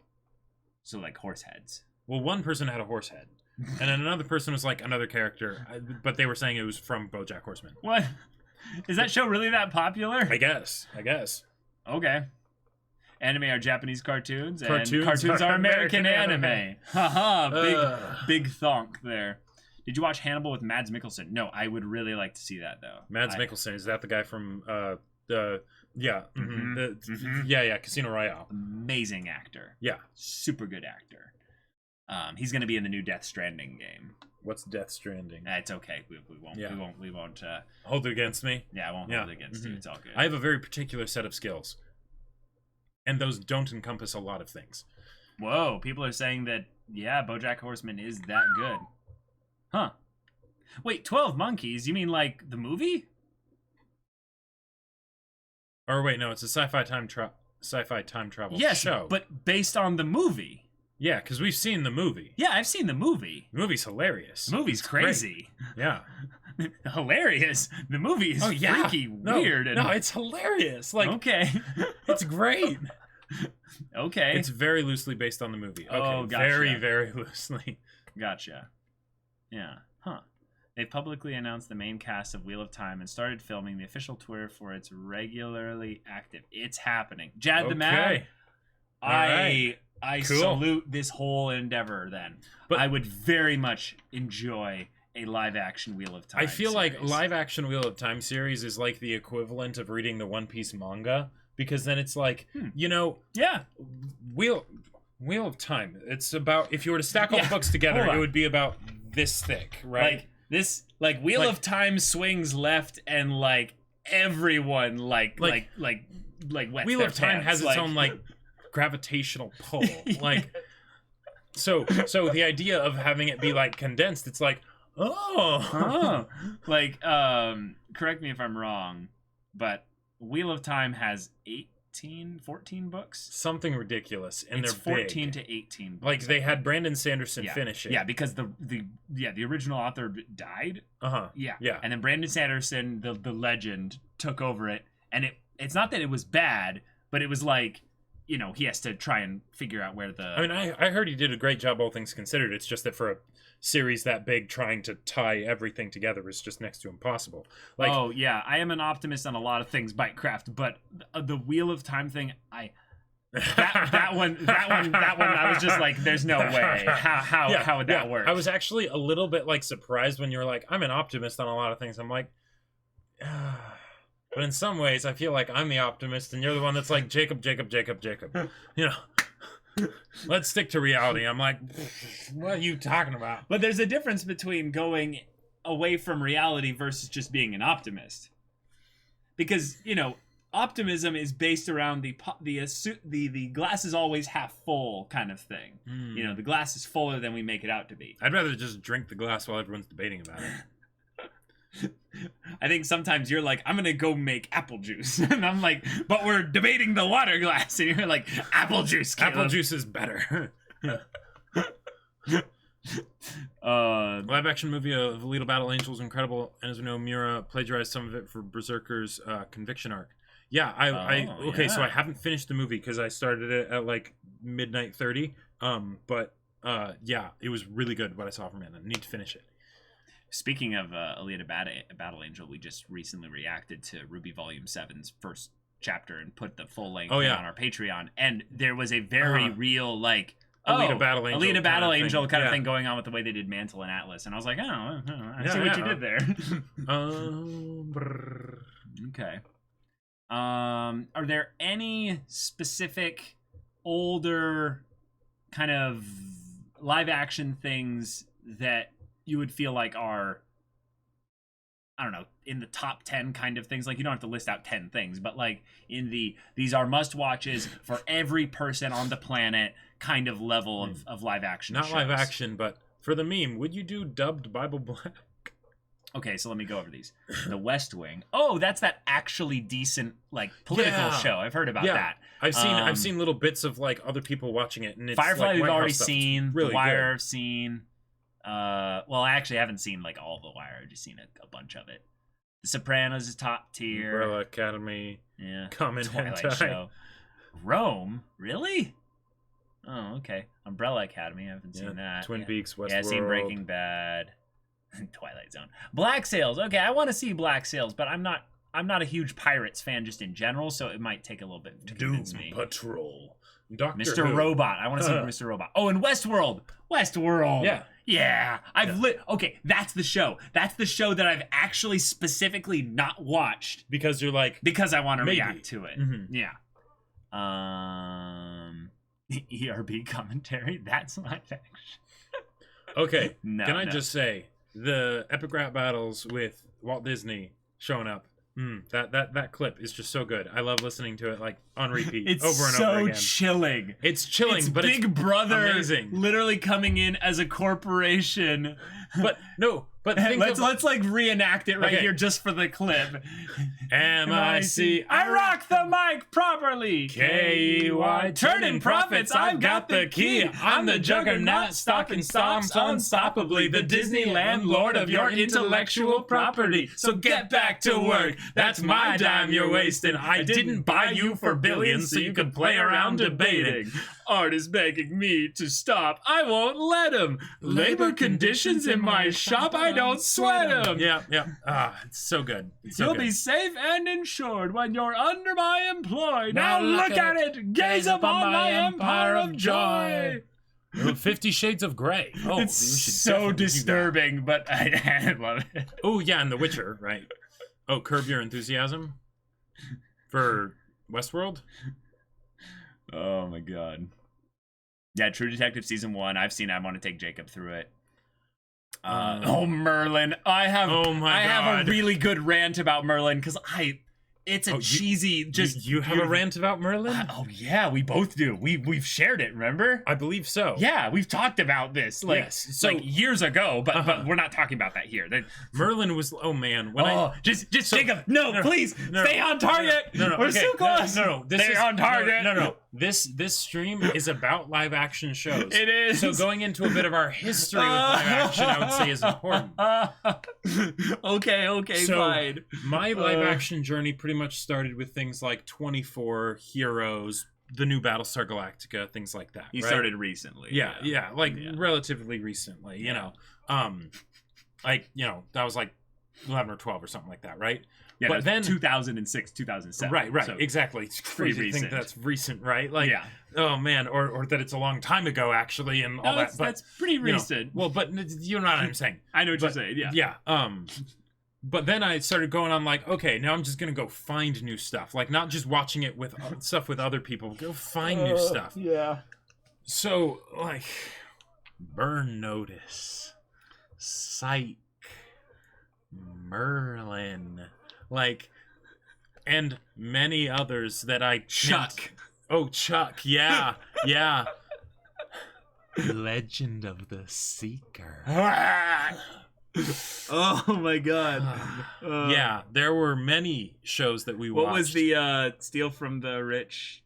So, like, horse heads. Well, one person had a horse head, and then another person was like another character, but they were saying it was from BoJack Horseman. What? Is that show really that popular? I guess. Okay. Anime are Japanese cartoons, and Cartoons cartoons are are American American anime. Haha, Ugh. big thonk there. Did you watch Hannibal with Mads Mikkelsen? No, I would really like to see that though. Mads Mikkelsen, is that the guy from the Mhm. Casino Royale? Amazing actor. Yeah. Super good actor. He's gonna be in the new Death Stranding game. What's Death Stranding? It's okay. We won't. Yeah. We won't. Hold it against me. Yeah, I won't Yeah. hold it against you. It's all good. I have a very particular set of skills, and those don't encompass a lot of things. Whoa! People are saying that BoJack Horseman is that good. Huh? Wait, 12 Monkeys? You mean like the movie? Or wait, no, it's a sci-fi time travel Yes, show. but based on the movie. Yeah, because we've seen the movie. Yeah, I've seen the movie. The movie's hilarious. The movie's It's great. crazy. Yeah. Hilarious. The movie is freaky, weird. And... No, it's hilarious. Like, okay. it's great. Okay. It's very loosely based on the movie. Okay, Oh, gotcha. very, very loosely. Gotcha. Yeah. Huh. They publicly announced the main cast of Wheel of Time and started filming the official tour for its regularly active. It's happening. Jad the Mad. Alright. I Cool. salute this whole endeavor then. But I would very much enjoy a live action Wheel of Time. I feel like series. live action Wheel of Time series is like the equivalent of reading the One Piece manga, because then it's like, Yeah. Wheel of Time. It's about, if you were to stack all the books together, Hold on. it would be about this thick, right? Like this Wheel Like- of Time swings left and like everyone like wets Wheel their of Time pants. has its own like gravitational pull. Like so the idea of having it be like condensed, it's like, Oh. Like, correct me if I'm wrong, but Wheel of Time has 14 books? something ridiculous, and It's they're 14 big. to 18 books. Like they had Brandon Sanderson yeah. finish it. Yeah, because the original author died. Uh-huh. Yeah. Yeah. And then Brandon Sanderson, the legend, took over it. And it's not that it was bad, but it was like, he has to try and figure out where the... I mean, I heard he did a great job, all things considered. It's just that for a series that big, trying to tie everything together is just next to impossible. Like, oh, yeah. I am an optimist on a lot of things, Bytecraft, but the Wheel of Time thing, that one, I was just like, there's no way. How would that work? I was actually a little bit like surprised when you were like, I'm an optimist on a lot of things. I'm like, but in some ways, I feel like I'm the optimist, and you're the one that's like, Jacob. Let's stick to reality. I'm like, what are you talking about? But there's a difference between going away from reality versus just being an optimist. Because, optimism is based around the glass is always half full kind of thing. The glass is fuller than we make it out to be. I'd rather just drink the glass while everyone's debating about it. I think sometimes you're like, I'm gonna go make apple juice, and I'm like, but we're debating the water glass, and you're like, apple juice. Caleb. Apple juice is better. Live action movie of Alita Battle Angel is incredible, and as we know, Mira plagiarized some of it for Berserker's conviction arc. Yeah, so I haven't finished the movie because I started it at like midnight 30. But it was really good what I saw from it. I need to finish it. Speaking of Alita Battle Angel, we just recently reacted to Ruby Volume 7's first chapter and put the full length on our Patreon, and there was a very real like Alita Battle Angel kind of thing going on with the way they did Mantle and Atlas, and I was like, I see what you did there. Okay. Are there any specific older kind of live action things that you would feel like are, I don't know, in the top 10 kind of things? Like, you don't have to list out 10 things, but like in these are must watches for every person on the planet kind of level of live action Not shows. live action, but for the meme, would you do dubbed Bible Black? Okay, so let me go over these. The West Wing. Oh, that's that actually decent like political show. I've heard about that. I've seen little bits of like other people watching it, and it's Firefly like we've White House already stuff. seen. Really The Wire good. I've seen. Well, I actually haven't seen like all of The Wire. I've just seen a bunch of it. The Sopranos is top tier. Umbrella Academy. Yeah. Common Twilight Hentai. Show. Rome? Really? Oh, okay. Umbrella Academy. I haven't seen that. Twin Peaks, Westworld. Yeah, I've seen Breaking Bad, Twilight Zone, Black Sails. Okay, I want to see Black Sails, but I'm not a huge Pirates fan just in general, so it might take a little bit to convince me. Patrol. Doctor Mr. Who. Robot. I want to see Mr. Robot. Oh, and Westworld. Westworld. Yeah. Yeah. Okay, that's the show. That's the show that I've actually specifically not watched Because you're like, because I want to Maybe. react to it. Mhm. Yeah. ERB commentary. That's my faction. okay, No. can I no. just say, the epic rap battles with Walt Disney showing up, that clip is just so good. I love listening to it like on repeat It's over and so over again. chilling. It's chilling, It's but Big it's Brother amazing. literally coming in as a corporation. But think let's like reenact it right Okay. here just for the clip. M-I-C, I rock the mic properly. K-E-Y, Turning profits, I've got the key. I'm the juggernaut, stocking stomps unstoppably. The Disneyland lord of your intellectual property. So get back to work. That's my dime you're wasting. I didn't buy you for billions so you could play around debating. Art is begging me to stop. I won't let him. Labor conditions in my shop, I don't sweat them. Yeah. It's so good. It's so You'll good. be safe and insured when you're under my employ. Now look at it. Gaze upon my empire of joy. 50 Shades of Grey. Oh, It's we should so definitely do that. disturbing, but I love it. Oh, yeah, and The Witcher, right? Oh, Curb Your Enthusiasm for Westworld? Oh my god. Yeah, True Detective season 1. I've seen. I want to take Jacob through it. Oh, Merlin. I have a really good rant about Merlin because it's a cheesy You have a rant about Merlin? Oh yeah, we both do. We've shared it, remember? I believe so. Yeah, we've talked about this Yes. So- years ago, but we're not talking about that here. Merlin was, oh man. Just Jacob, no, please, stay on target. No, We're okay. so close. No. Stay on target. No. This stream is about live action shows. It is. So going into a bit of our history with live action, I would say is important. Okay, So, fine. My live action journey pretty much started with things like 24, Heroes, the new Battlestar Galactica, things like that. You right? started recently. Yeah, relatively recently, you know. That was like 11 or 12 or something like that, right? Yeah, but then 2006, 2007. Right, so exactly. It's crazy to think recent. that's recent, right? Like, Yeah. oh man, or that it's a long time ago actually, and all that. But that's pretty you know, recent. well, but you know what I'm saying. I know what you're saying. Yeah. Yeah. But then I started going on like, okay, now I'm just gonna go find new stuff, like not just watching it with stuff with other people. Go find new stuff. Yeah. So like, Burn Notice, Psych, Merlin, like, and many others that I can't- Chuck. Oh, Chuck. Yeah. Legend of the Seeker. Oh my god. Yeah, there were many shows that we watched. What was the Steal from the Rich?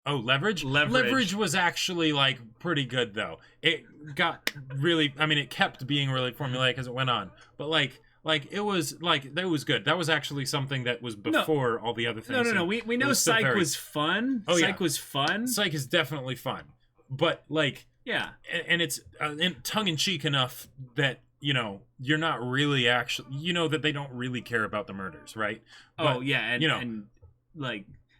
Oh, Leverage? Leverage was actually like pretty good though. It got really, I mean, it kept being really formulaic as it went on, but like it was good. That was actually something that was before all the other things. No. and We know it was still Psych very- was fun. Oh, yeah. Psych was fun. Psych is definitely fun, but like, Yeah. and it's tongue in cheek enough that you're not really actually that they don't really care about the murders, right? Oh yeah, and and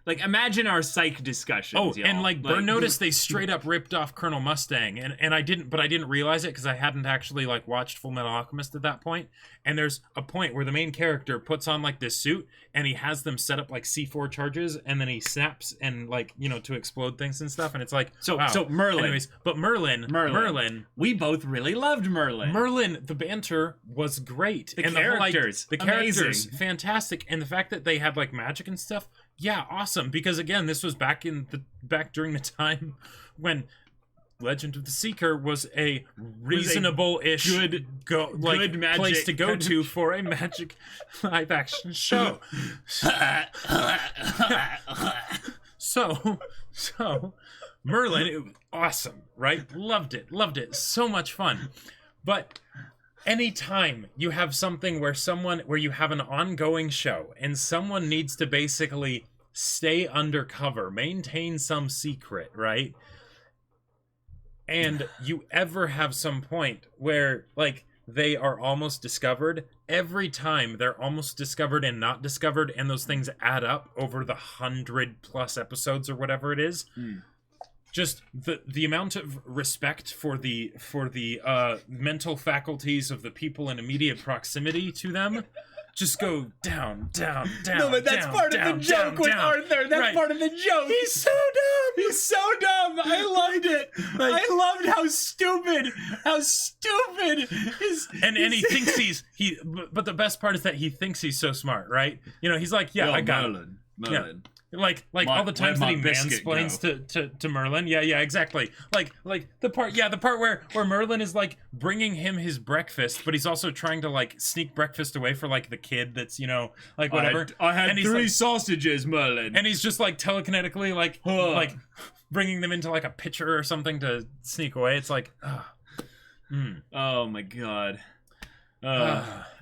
like imagine our Psych discussions. Oh, y'all. and like Burn Notice, they straight up ripped off Colonel Mustang, and I didn't realize it because I hadn't actually like watched Full Metal Alchemist at that point. And there's a point where the main character puts on like this suit, and he has them set up like C4 charges, and then he snaps and like to explode things and stuff, and it's like So wow. Merlin. Anyways, but Merlin. We both really loved Merlin. Merlin, the banter was great. The and characters, the characters, amazing. fantastic. And the fact that they had like magic and stuff, yeah, awesome. Because again, this was back during the time when Legend of the Seeker was a reasonable-ish good magic place to go to for a magic live action show. So Merlin, it was awesome, right? Loved it. So much fun. But anytime you have something where you have an ongoing show and someone needs to basically stay undercover, maintain some secret, right? And you ever have some point where, like, they are almost discovered, every time they're almost discovered and not discovered, and those things add up over the 100+ episodes or whatever it is. Just the amount of respect for the mental faculties of the people in immediate proximity to them just go down. No, but that's part of the joke with down. Arthur. That's Right. part of the joke. He's so dumb. He's so dumb. I loved it. I loved how stupid his And he thinks but the best part is that he thinks he's so smart, right? You know, he's like, yeah, I got it. Merlin. Like all the times that where'd he my biscuit mansplains to Merlin. Yeah, exactly. Like the part where Merlin is like bringing him his breakfast, but he's also trying to like sneak breakfast away for like the kid that's, you know, like whatever. I had And he's 3 like- sausages, Merlin. And he's just like telekinetically like bringing them into like a pitcher or something to sneak away. It's like, Oh my god.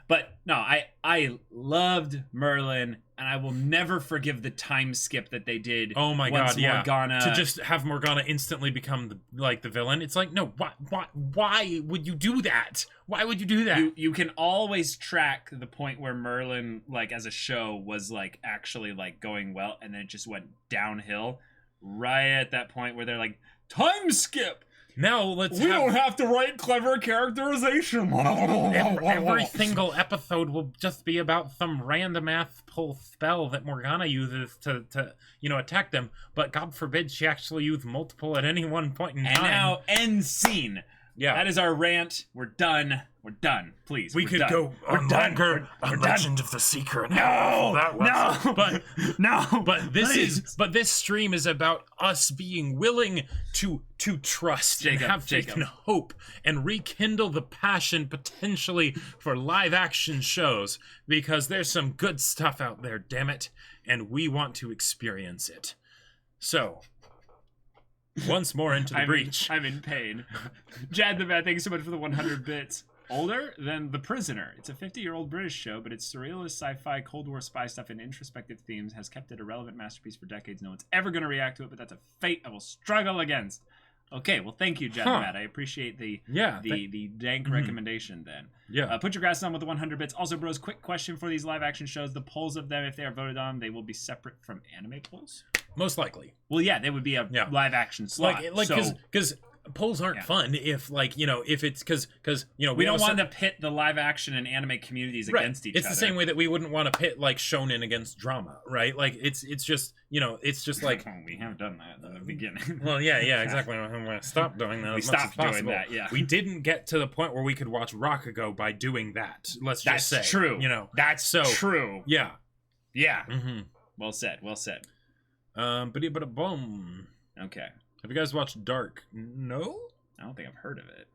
But no, I loved Merlin, and I will never forgive the time skip that they did. oh my once god, yeah. Morgana, To just have Morgana instantly become the villain. It's like, no, why would you do that? Why would you do that? you can always track the point where Merlin, like as a show, was like actually like going well, and then it just went downhill. Right at that point where they're like, time skip. Now let's We don't have to write clever characterization. every single episode will just be about some random ass pull spell that Morgana uses to attack them. But God forbid she actually use multiple at any one point in And time. now end scene. yeah, That is our rant. We're done. We're done. Please. we we're could done. go on longer on Legend of the Secret. No, that was but No. but this stream is about us being willing to trust and Jacob, have faith and hope and rekindle the passion potentially for live action shows, because there's some good stuff out there, damn it, and we want to experience it. So once more into the breach. I'm in pain. Jad the Bat, thanks so much for the 100 bits. Older than The Prisoner. It's a 50-year-old British show, but its surrealist sci-fi, Cold War spy stuff, and introspective themes has kept it a relevant masterpiece for decades. No one's ever going to react to it, but that's a fate I will struggle against. Okay, well, thank you, Jad the Bat. I appreciate the dank recommendation then. Yeah. Put your glasses on with the 100 bits. Also, bros, quick question for these live-action shows. The polls of them, if they are voted on, they will be separate from anime polls? Most likely. Well, yeah, they would be a live-action slot. Because polls aren't fun if it's because we don't want to pit the live-action and anime communities against each other. It's the same way that we wouldn't want to pit like shonen against drama, right? Like it's just like we have done that in the beginning. well, yeah, exactly. I'm gonna stop doing that. We as much as stopped doing possible. that, yeah. We didn't get to the point where we could watch Rakugo by doing that. Let's just say That's true. That's so true. yeah. Yeah. Mm-hmm. Well said. Well said. But boom. Okay. Have you guys watched Dark? No. I don't think I've heard of it.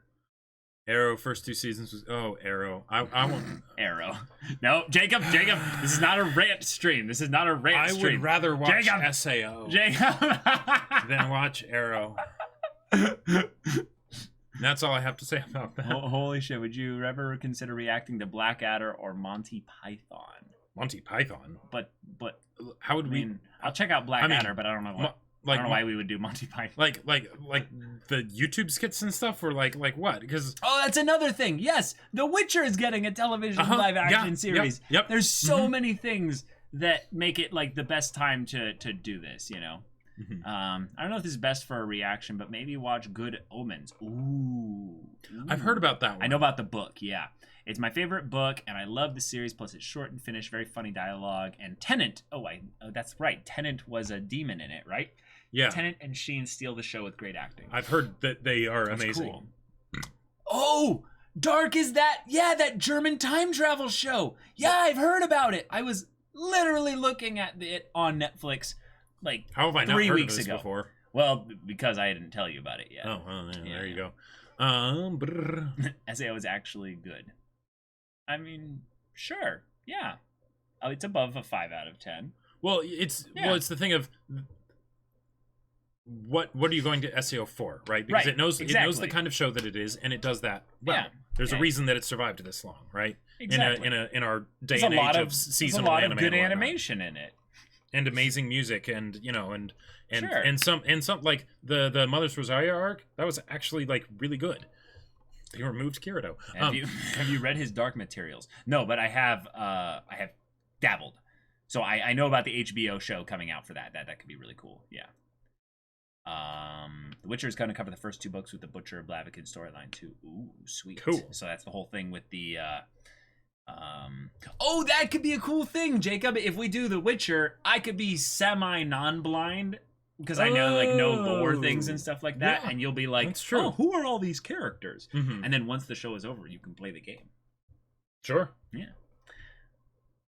Arrow first 2 seasons was Arrow. I want Arrow. No, Jacob. This is not a rant stream. This is not a rant I stream. would rather watch Jacob. SAO Jacob. than watch Arrow. That's all I have to say about that. Holy shit! Would you ever consider reacting to Blackadder or Monty Python? Monty Python. But How would I we? mean, I'll check out Blackadder, but I don't know what. I don't know why we would do Monty Python. Like the YouTube skits and stuff, or like what? Because Oh, that's another thing. Yes, The Witcher is getting a television live action series. Yep. There's so many things that make it like the best time to do this, I don't know if this is best for a reaction, but maybe watch Good Omens. Ooh. I've heard about that one. I know about the book, yeah. It's my favorite book, and I love the series, plus it's short and finished, very funny dialogue. And Tennant, that's right, Tennant was a demon in it, right? Yeah. Tennant and Sheen steal the show with great acting. I've heard that they are That's amazing. cool. Oh, Dark is that? Yeah, that German time travel show. Yeah, I've heard about it. I was literally looking at it on Netflix like How have I not 3 heard weeks of this ago. before? Well, because I didn't tell you about it yet. Oh, well, yeah, there you Yeah. go. SAO is actually good. I mean, sure, yeah. Oh, it's above a 5 out of 10. Well, it's the thing of what are you going to SEO for, right? Because Right, it knows exactly. the kind of show that it is, and it does that well. Yeah, There's a okay. reason that it survived this long, right? Exactly. In our day There's and a lot age of seasonal there's a lot anime of good and whatnot. animation in it. and amazing music, and Sure. and some like the Mother's Rosaria arc, that was actually like really good. They removed Kirito. Have you read his Dark Materials? No, but I have dabbled. So I know about the HBO show coming out for that. That could be really cool. Yeah. The Witcher is going to cover the first 2 books with the Butcher of Blaviken storyline too. Ooh, sweet. Cool. So that's the whole thing with the oh, that could be a cool thing, Jacob. If we do The Witcher, I could be semi non-blind because I know lore things and stuff like that, Yeah, and you'll be like, that's true. "Oh, who are all these characters?" Mhm. And then once the show is over, you can play the game. Sure. Yeah.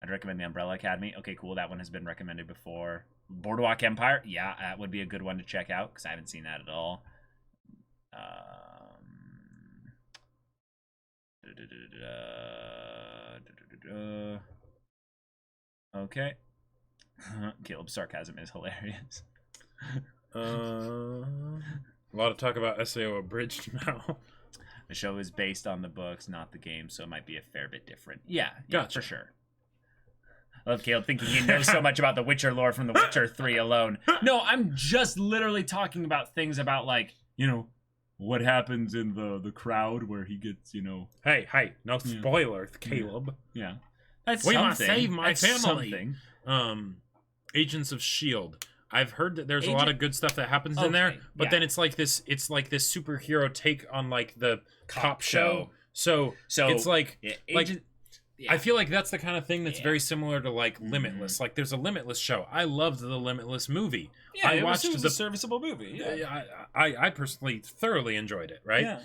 I'd recommend the Umbrella Academy. Okay, cool. That one has been recommended before. Boardwalk Empire. Yeah, that would be a good one to check out because I haven't seen that at all. Okay. Caleb's sarcasm is hilarious. A lot of talk about SAO abridged now. The show is based on the books, not the game, so it might be a fair bit different. Yeah, Gotcha. for sure. I love Caleb thinking he knows so much about the Witcher lore from The Witcher 3 alone. No, I'm just literally talking about things about, like, what happens in the crowd where he gets, Hey, no spoiler, Caleb. Yeah. That's We something. must save my That's family. something. Agents of S.H.I.E.L.D. I've heard that there's a lot of good stuff that happens in there, Okay, but yeah. then it's like this superhero take on like the cop show. So it's like yeah, like Agent, yeah. I feel like that's the kind of thing that's Yeah. very similar to like Limitless. Like there's a Limitless show. I loved the Limitless movie. Yeah, I watched it was the a serviceable movie. Yeah. I personally thoroughly enjoyed it, right? Yeah.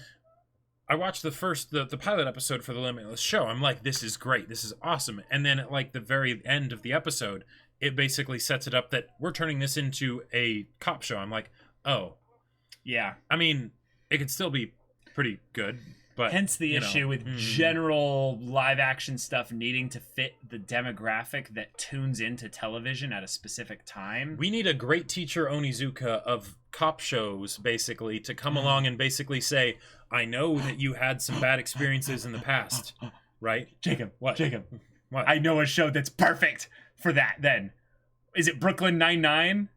I watched the pilot episode for the Limitless show. I'm like, this is great. This is awesome. And then at like the very end of the episode, it basically sets it up that we're turning this into a cop show. I'm like, oh. Yeah. I mean, it could still be pretty good, but Hence the you know, issue with general live action stuff needing to fit the demographic that tunes into television at a specific time. we need a great teacher Onizuka of cop shows basically to come along and basically say, I know that you had some bad experiences in the past, right? Jacob, What? Jacob, What? I know a show that's perfect for that then. Is it Brooklyn Nine-Nine?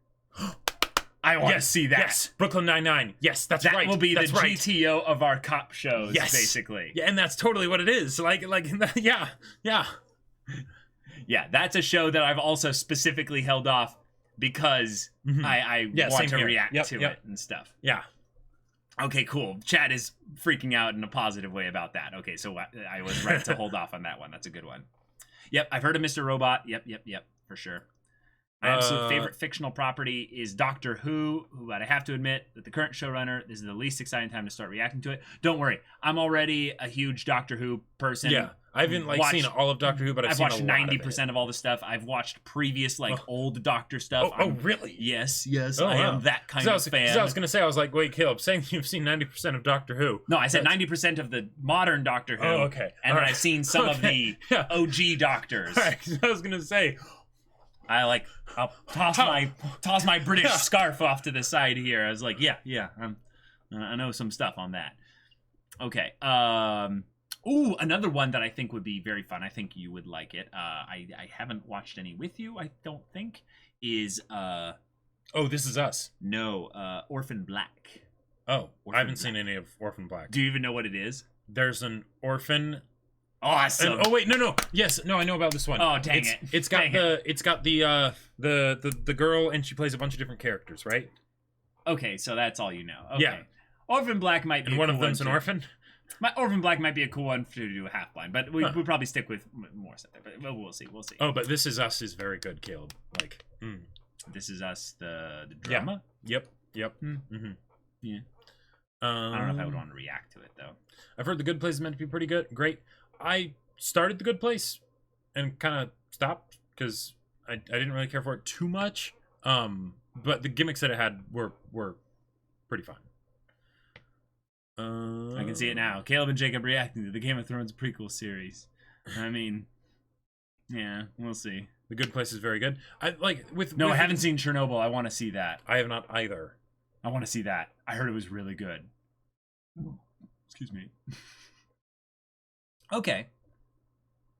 I want to see that. Yes, Brooklyn Nine-Nine. Yes, that's That right. will be that's the right. GTO of our cop shows, Yes. basically. Yeah, and that's totally what it is. Like, yeah. Yeah, that's a show that I've also specifically held off because I Yeah, want same to here. react Yep, to yep. it and stuff. Yeah. Okay, cool. Chad is freaking out in a positive way about that. Okay, so I was right to hold off on that one. That's a good one. Yep, I've heard of Mr. Robot. Yep, for sure. My absolute favorite fictional property is Doctor Who, but I have to admit that the current showrunner, this is the least exciting time to start reacting to it. Don't worry, I'm already a huge Doctor Who person. Yeah. I haven't seen all of Doctor Who, but I've seen watched a lot 90% of all the stuff. I've watched previous old Doctor stuff. Oh, really? Yes, Oh, I wow. am that kind 'Cause of fan. I was gonna say, I was like, wait, Caleb, saying you've seen 90% of Doctor Who. No, I said 90% of the modern Doctor Who. Oh, okay. And All then right. I've seen some of Okay. the Yeah. OG Doctors. All right, 'cause I was gonna say, I'll toss my British scarf off to the side here. I was like, yeah, I know some stuff on that. Okay. Ooh, another one that I think would be very fun. I think you would like it. I haven't watched any with you, I don't think. Is oh, This Is Us. Orphan Black. Oh, Orphan I haven't seen any of Orphan Black. Do you even know what it is? There's an orphan. Awesome. Oh wait, no. Yes, no, I know about this one. Oh, dang it. It's got Dang it's got the girl, and she plays a bunch of different characters, right? Okay, so that's all you know. Okay. Yeah. Orphan Black might be And a one cool of them's one an too. orphan. Orphan Black might be a cool one to do a half blind, but we'll probably stick with more stuff there. But we'll see. Oh, but This Is Us is very good, Caleb. Like, This Is Us, the drama. Yep. Yeah. I don't know if I would want to react to it though. I've heard The Good Place is meant to be pretty good. Great. I started The Good Place and kind of stopped because I didn't really care for it too much. But the gimmicks that it had were pretty fun. I can see it now. Caleb and Jacob reacting to the Game of Thrones prequel series. I mean, yeah, we'll see. The Good Place is very good. I haven't seen Chernobyl. I want to see that. I have not either. I want to see that. I heard it was really good. Excuse me. Okay.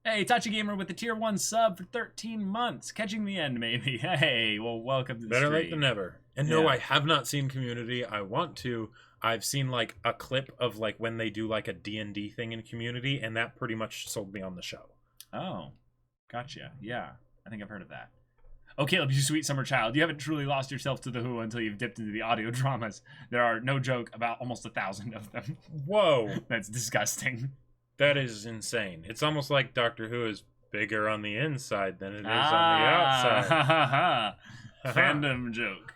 Hey, Tachi Gamer with the tier 1 sub for 13 months. Catching the end, maybe. Hey, well, welcome to the Better stream. late than never. And no, Yeah. I have not seen Community. I want to. I've seen like a clip of like when they do like a D&D thing in Community, and that pretty much sold me on the show. Oh, gotcha. Yeah, I think I've heard of that. Oh, Caleb, you sweet summer child. You haven't truly lost yourself to the Who until you've dipped into the audio dramas. There are, no joke, about almost 1,000 of them. Whoa, That's disgusting. that is insane. It's almost like Doctor Who is bigger on the inside than it is on the outside. Fandom joke.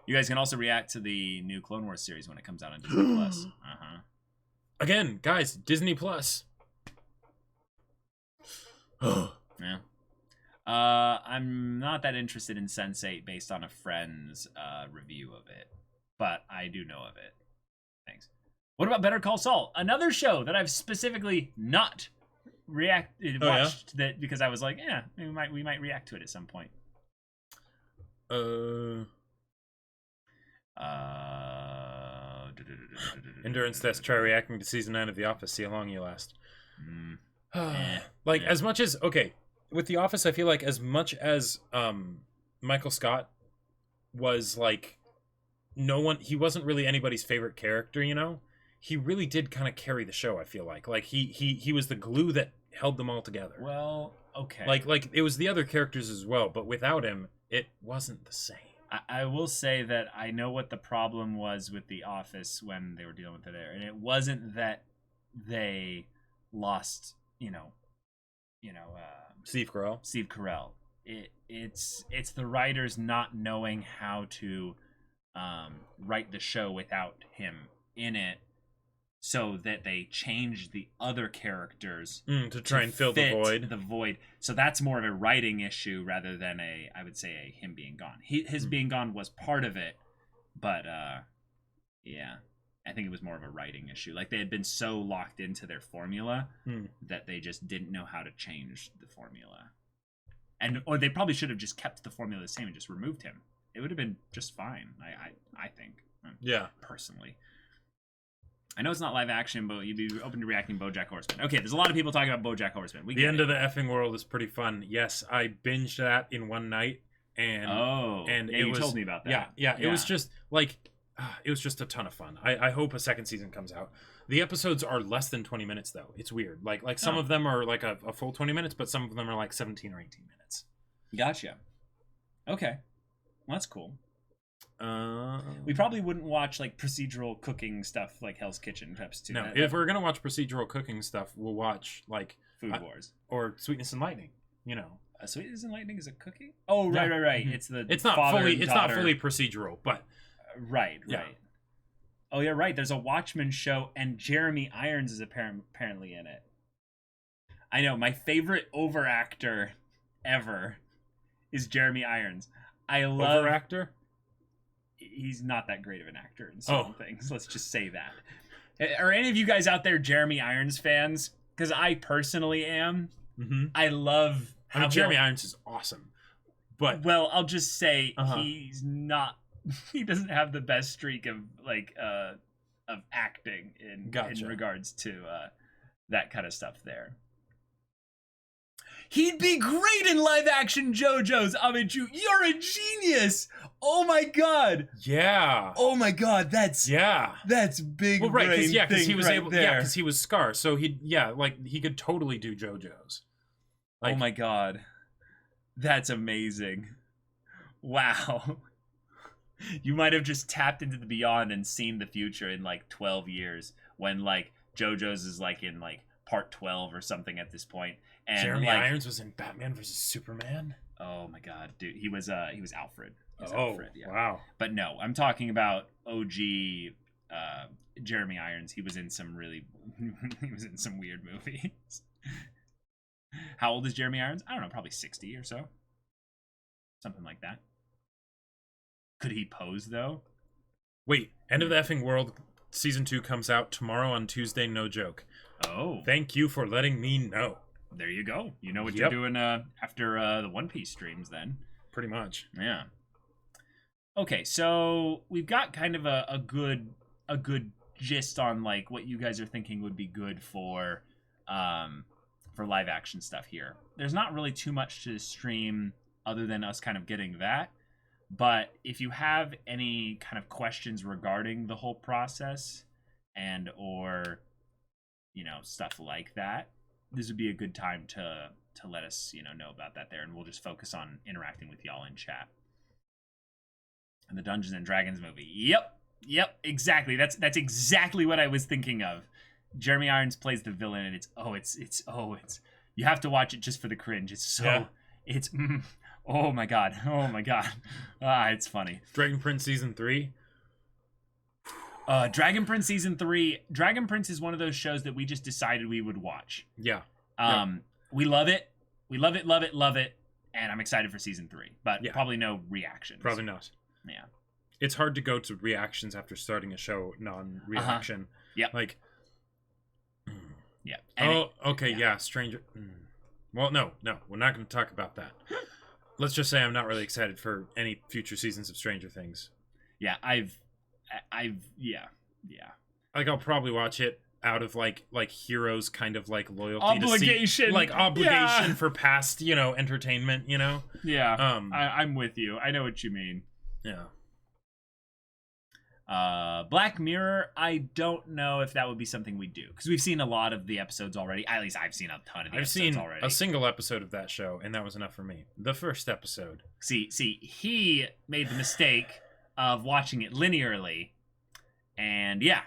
You guys can also react to the new Clone Wars series when it comes out on Disney Plus. Again, guys, Disney Plus. Yeah. I'm not that interested in Sense8 based on a friend's review of it, but I do know of it. Thanks. What about Better Call Saul? Another show that I've specifically not watched that because I was like, yeah, we might react to it at some point. Endurance test. Try reacting to season 9 of The Office. See how long you last. Like, Yeah. as much as, okay, with The Office, I feel like as much as Michael Scott was like, he wasn't really anybody's favorite character, you know? He really did kind of carry the show, I feel like. Like, he was the glue that held them all together. Well, okay. Like it was the other characters as well, but without him, it wasn't the same. I will say that I know what the problem was with The Office when they were dealing with it there, and it wasn't that they lost, Steve Carell. Steve Carell. It's the writers not knowing how to write the show without him in it, so that they changed the other characters To try and fill the fit void. The void. So that's more of a writing issue rather than I would say him being gone. His being gone was part of it, but yeah, I think it was more of a writing issue. Like they had been so locked into their formula that they just didn't know how to change the formula, or they probably should have just kept the formula the same and just removed him. It would have been just fine. I think. Yeah. Personally. I know it's not live action, but you'd be open to reacting BoJack Horseman. Okay, there's a lot of people talking about BoJack Horseman. The End of the Effing World is pretty fun. Yes, I binged that in one night, and yeah, you told me about that. Yeah. It was just like, it was just a ton of fun. I hope a second season comes out. The episodes are less than 20 minutes though. It's weird. Like some of them are like a full 20 minutes, but some of them are like 17 or 18 minutes. Gotcha. Okay, well, that's cool. We probably wouldn't watch like procedural cooking stuff like Hell's Kitchen perhaps too. No, if we're gonna watch procedural cooking stuff, we'll watch like Food Wars or Sweetness and Lightning. You know, Sweetness and Lightning is a cooking. Oh, right. Mhm. It's not fully procedural, but right. Yeah. Oh yeah, right. There's a Watchmen show, and Jeremy Irons is apparently in it. I know my favorite overactor ever is Jeremy Irons. I love overactor. He's not that great of an actor in certain things. Let's just say that. Are any of you guys out there Jeremy Irons fans? Because I personally am. Mm-hmm. I love how Jeremy Irons is awesome, but I'll just say he's not. He doesn't have the best streak of of acting in regards to that kind of stuff there. He'd be great in live action JoJo's. Amichu, you're a genius. Oh my god. Yeah. Oh my god, that's big. Well, right, because he was right able. there. Yeah, because he was Scar, so he could totally do JoJo's. Like, oh my god, that's amazing. Wow. You might have just tapped into the beyond and seen the future in like 12 years when like JoJo's is like in like part 12 or something at this point. And Jeremy Irons was in Batman vs Superman. Oh my god, dude, he was Alfred. Alfred, yeah. Wow. But no, I'm talking about OG Jeremy Irons. He was in some weird movies. How old is Jeremy Irons? I don't know, probably 60 or so. Something like that. Could he pose though? Wait, End of the Effing World season 2 comes out tomorrow on Tuesday, no joke. Oh. Thank you for letting me know. There you go. You know what you're doing after the One Piece streams then. Pretty much. Yeah. Okay, so we've got kind of a good gist on like what you guys are thinking would be good for for live action stuff here. There's not really too much to stream other than us kind of getting that. But if you have any kind of questions regarding the whole process and or stuff like that, this would be a good time to let us know about that there, and we'll just focus on interacting with y'all in chat. And the Dungeons and Dragons movie. Yep, exactly. That's exactly what I was thinking of. Jeremy Irons plays the villain, and it's you have to watch it just for the cringe. It's so oh my god. It's funny. Dragon Prince season 3. Dragon Prince season 3. Dragon Prince is one of those shows that we just decided we would watch. Yeah. We love it. We love it. And I'm excited for season 3, but probably no reactions. Probably not. Yeah. It's hard to go to reactions after starting a show non-reaction. Yeah. Like. Yeah. Stranger. Well, no, we're not going to talk about that. Let's just say I'm not really excited for any future seasons of Stranger Things. Yeah, I've Like, I'll probably watch it out of like Heroes kind of like loyalty obligation, obligation for past entertainment. Yeah. I'm with you. I know what you mean. Yeah. Black Mirror, I don't know if that would be something we do, because we've seen a lot of the episodes already. At least I've seen a ton of the episodes already. I've seen a single episode of that show, and that was enough for me. The first episode. See, he made the mistake of watching it linearly, and yeah.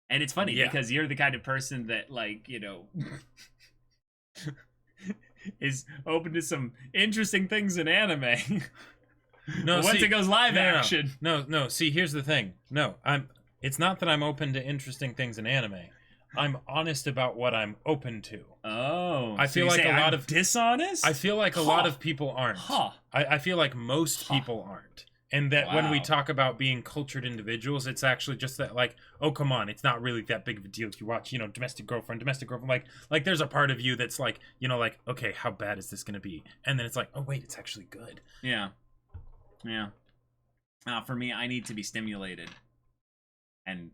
And it's funny because you're the kind of person that, like, is open to some interesting things in anime. No, once it goes live action. No. See, here's the thing. No, it's not that I'm open to interesting things in anime. I'm honest about what I'm open to. Oh, I feel like a lot of dishonest. I feel like a lot of people aren't. Huh. I feel like most people aren't. And that when we talk about being cultured individuals, it's actually just that, like, oh, come on, it's not really that big of a deal if you watch, Domestic Girlfriend. Like there's a part of you that's like, like, okay, how bad is this going to be? And then it's like, oh, wait, it's actually good. Yeah. For me, I need to be stimulated. And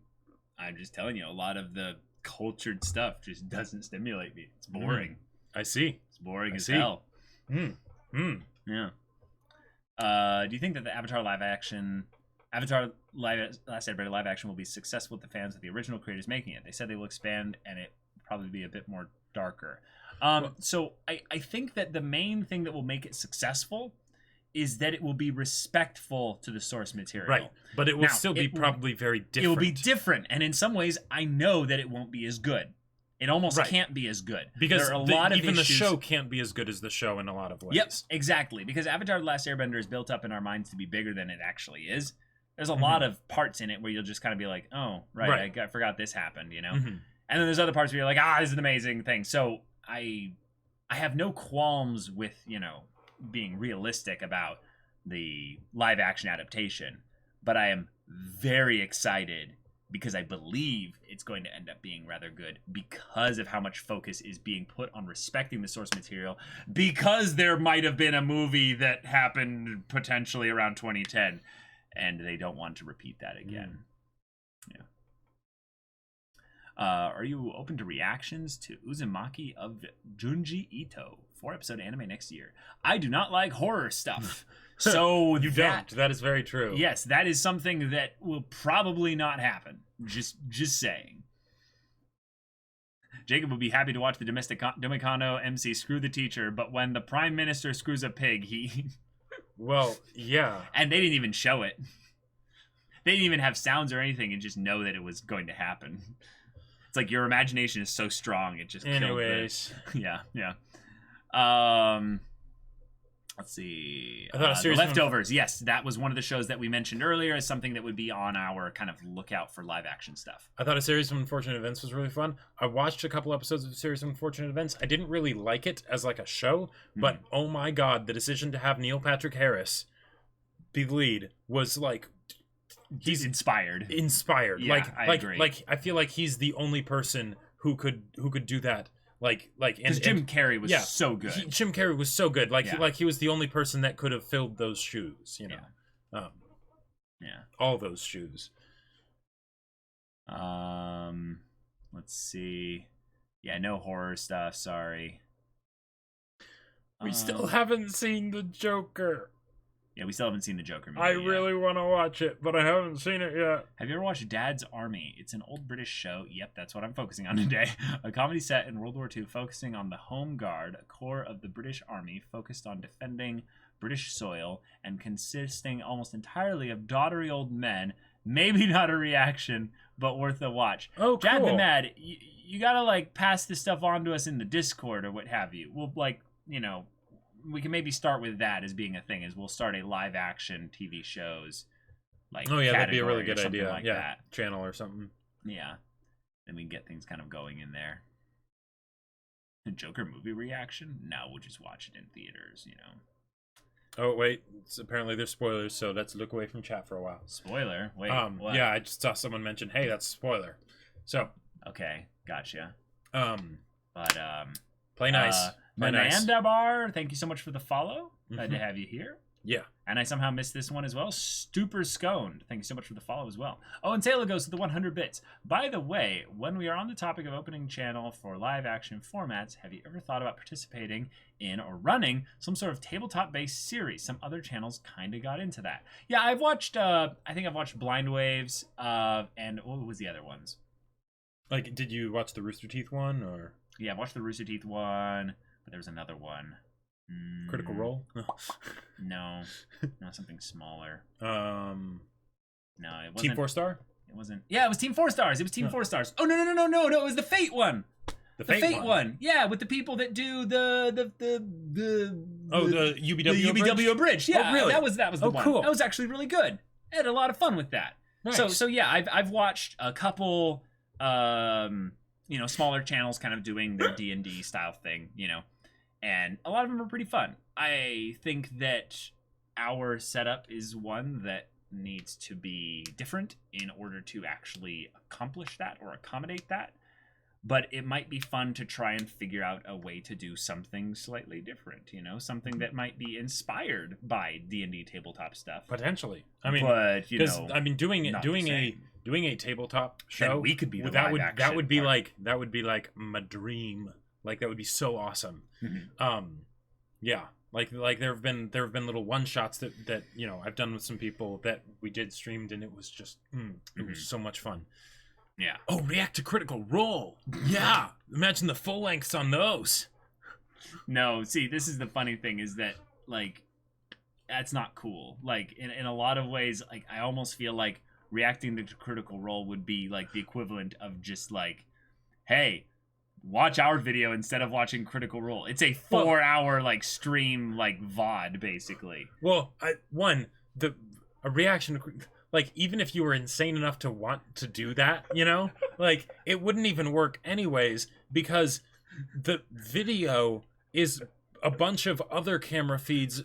I'm just telling you, a lot of the cultured stuff just doesn't stimulate me. It's boring. I see. It's boring as hell. Yeah. Do you think that the Avatar Last Airbender live action will be successful with the fans of the original creators making it? They said they will expand and it will probably be a bit more darker. So I think that the main thing that will make it successful is that it will be respectful to the source material. Right, but it will still be probably very different. It will be different, and in some ways, I know that it won't be as good. It almost can't be as good. Because there are a lot of even issues. The show can't be as good as the show in a lot of ways. Yep, exactly. Because Avatar The Last Airbender is built up in our minds to be bigger than it actually is. There's a lot of parts in it where you'll just kind of be like, oh, right. I forgot this happened, And then there's other parts where you're like, this is an amazing thing. So I have no qualms with, being realistic about the live action adaptation. But I am very excited because I believe it's going to end up being rather good because of how much focus is being put on respecting the source material, because there might have been a movie that happened potentially around 2010 and they don't want to repeat that again. Are you open to reactions to Uzumaki of Junji Ito 4-episode anime next year? I do not like horror stuff. So you don't. That is very true. Yes, that is something that will probably not happen. Just saying. Jacob would be happy to watch the Domicano MC screw the teacher, but when the prime minister screws a pig, he... Well, yeah. And they didn't even show it. They didn't even have sounds or anything and just know that it was going to happen. It's like your imagination is so strong, it just Anyways. killed it. Yeah. Let's see. The Leftovers. Yes, that was one of the shows that we mentioned earlier as something that would be on our kind of lookout for live action stuff. I thought A Series of Unfortunate Events was really fun. I watched a couple episodes of A Series of Unfortunate Events. I didn't really like it as like a show, but oh my god, the decision to have Neil Patrick Harris be the lead was like... He's inspired. Yeah, I agree. Like I feel like he's the only person who could do that. Because Jim Carrey was so good. Jim Carrey was so good. He was the only person that could have filled those shoes. All those shoes. Let's see. Yeah, no horror stuff. Sorry. We still haven't seen the Joker. Yeah, we still haven't seen the Joker movie. I yet. really want to watch it, but I haven't seen it yet. Have you ever watched Dad's Army? It's an old British show. Yep, that's what I'm focusing on today. A comedy set in World War II focusing on the Home Guard, a corps of the British Army focused on defending British soil and consisting almost entirely of doddery old men. Maybe not a reaction, but worth a watch. Oh, Dad the cool. Mad, you gotta like pass this stuff on to us in the Discord or what have you. We'll like, we can maybe start with that as being a thing. Is we'll start a live action TV shows. Like Oh yeah, that'd be a really category or good something idea. Like yeah, that. channel or something. Yeah, then we can get things kind of going in there. The Joker movie reaction? No, we'll just watch it in theaters. Oh wait, apparently there's spoilers, so let's look away from chat for a while. Spoiler. Wait. What? Yeah, I just saw someone mention, hey, that's a spoiler. So, Okay, gotcha. play But nice. Play nice. Mananda Bar, thank you so much for the follow. Glad Mhm. to have you here. Yeah. And I somehow missed this one as well. Stupor Sconed. Thank you so much for the follow as well. Oh, and Taylor goes to the 100 bits. By the way, when we are on the topic of opening channel for live action formats, have you ever thought about participating in or running some sort of tabletop based series? Some other channels kind of got into that. Yeah, I've watched, I think I've watched Blind Waves, and what was the other ones? Like, did you watch the Rooster Teeth one or Yeah, I've watched the Rooster Teeth one, but there was another one. Critical Role? No, something smaller. No. No, it wasn't. Team 4 Star? It wasn't. Yeah, it was Team 4 Stars. It was Team Huh. 4 Stars. Oh no! It was the Fate one. The The Fate one. one. Yeah, with the people that do the Oh, the UBW UBW bridge? bridge. Yeah, Oh, really? that was the Oh, one. cool. That was actually really good. I had a lot of fun with that. Nice. So yeah, I've watched a couple smaller channels kind of doing their D&D style thing, and a lot of them are pretty fun. I think that our setup is one that needs to be different in order to actually accomplish that or accommodate that. But it might be fun to try and figure out a way to do something slightly different, something that might be inspired by D&D tabletop stuff. Potentially. I mean, but doing not the same. a tabletop show, we could be the that live would action that would be like my dream. Like that would be so awesome. Mhm. Yeah. Like there have been little one shots that I've done with some people that we did streamed, and it was just it was so much fun. Yeah. Oh, react to Critical Role. Yeah. Imagine the full lengths on those. No, see, this is the funny thing is that like that's not cool. Like in a lot of ways, like I almost feel like reacting to Critical Role would be like the equivalent of just like, hey, watch our video instead of watching Critical Role. It's a 4-hour like stream like VOD basically. Well, a reaction to, like, even if you were insane enough to want to do that, like it wouldn't even work anyways, because the video is a bunch of other camera feeds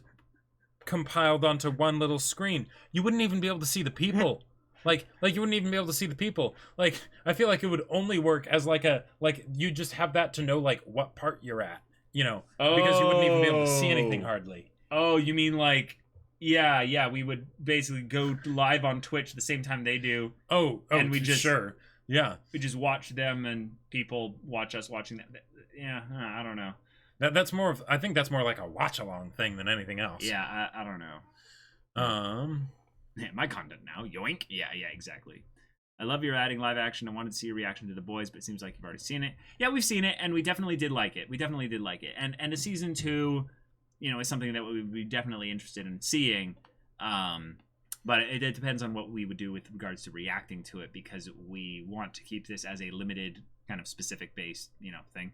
compiled onto one little screen. You wouldn't even be able to see the people. Like you wouldn't even be able to see the people. Like, I feel like it would only work as like you just have that to know like what part you're at, because you wouldn't even be able to see anything hardly. Oh, you mean like, yeah, we would basically go live on Twitch the same time they do. Oh, and we just sure. Yeah. We just watch them and people watch us watching that. Yeah, I don't know. I think that's more like a watch along thing than anything else. Yeah, I don't know. Yeah, my content now, yoink. Yeah, exactly. I love your adding live action. I wanted to see your reaction to The Boys, but it seems like you've already seen it. Yeah, we've seen it, and we definitely did like it. And a season 2, is something that we would be definitely interested in seeing. But it depends on what we would do with regards to reacting to it, because we want to keep this as a limited kind of specific based, thing.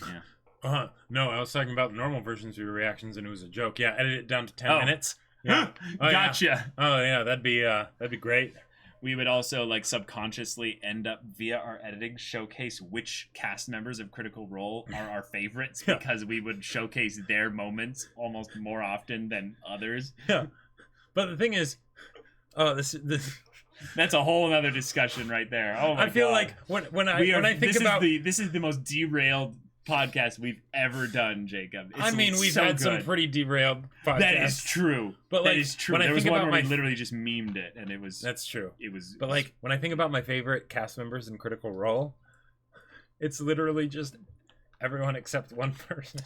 Yeah. No, I was talking about the normal versions of your reactions, and it was a joke. Yeah, edit it down to 10 minutes. Yeah. Gotcha. Yeah. Oh yeah, that'd be great. We would also like subconsciously end up via our editing showcase which cast members of Critical Role are our favorites, because we would showcase their moments almost more often than others. Yeah. But the thing is, this that's a whole other discussion right there. Oh my I feel God. like when I think about this is the most derailed podcast we've ever done, Jacob. It's I mean, we've so had some good. pretty derailed podcasts. That is true. But, That like, is true. when I There was think one about where we my- literally just memed it, and it was. That's true. It was. But like when I think about my favorite cast members in Critical Role, it's literally just everyone except one person.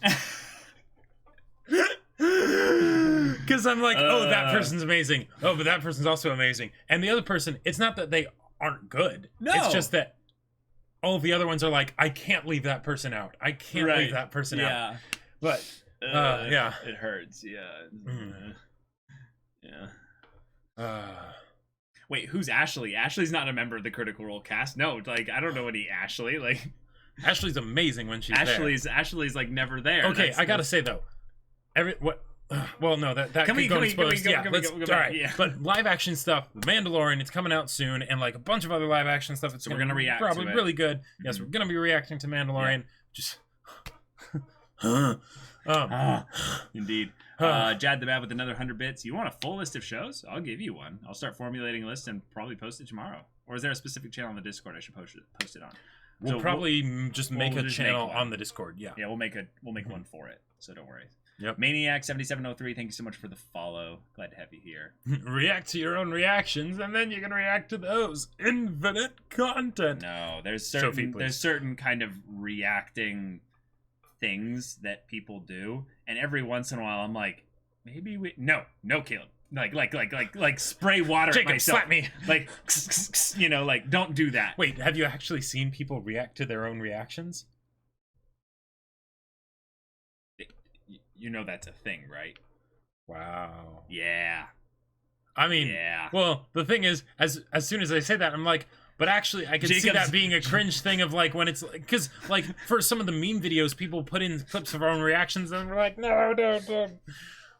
Because I'm like, oh, that person's amazing. Oh, but that person's also amazing. And the other person, it's not that they aren't good. No. It's just that all the other ones are like, I can't leave that person out. I can't Right. leave that person out. Yeah. But yeah. It hurts. Yeah. Mm. Yeah. Wait, who's Ashley? Ashley's not a member of the Critical Role cast. No, like I don't know any Ashley. Like Ashley's amazing when she's Ashley's like never there. there. Okay, That's- I gotta say though, well, no, that Can could we- go can in we- can we spoilers. go- Yeah, can we let's. go- All go back? right, Yeah. but live action stuff, Mandalorian, it's coming out soon, and like a bunch of other live action stuff. It's So we're gonna react to probably it. really good. Yes, Mhm. we're gonna be reacting to Mandalorian. Just. Indeed. Jad the Bad with another 100 bits. You want a full list of shows? I'll give you one. I'll start formulating a list and probably post it tomorrow. Or is there a specific channel on the Discord I should post it on? We'll So probably just make we'll a just channel make one. on the Discord. Yeah. Yeah, we'll make one for it. So don't worry. Yep. Maniac7703, thank you so much for the follow. Glad to have you here. React to your own reactions, and then you can react to those. Infinite content. No, there's Sophie, certain please. kind of reacting things that people do, and every once in a while I'm like, maybe we no Caleb. Like spray water at Jacob, myself. slap me. Like like don't do that. Wait, have you actually seen people react to their own reactions? You know that's a thing, right? Wow. Yeah. I mean, Yeah. well, the thing is, as soon as I say that, I'm like, but actually, I can see Jacob's- that being a cringe thing of like when it's because like for some of the meme videos, people put in clips of our own reactions, and we're like, no.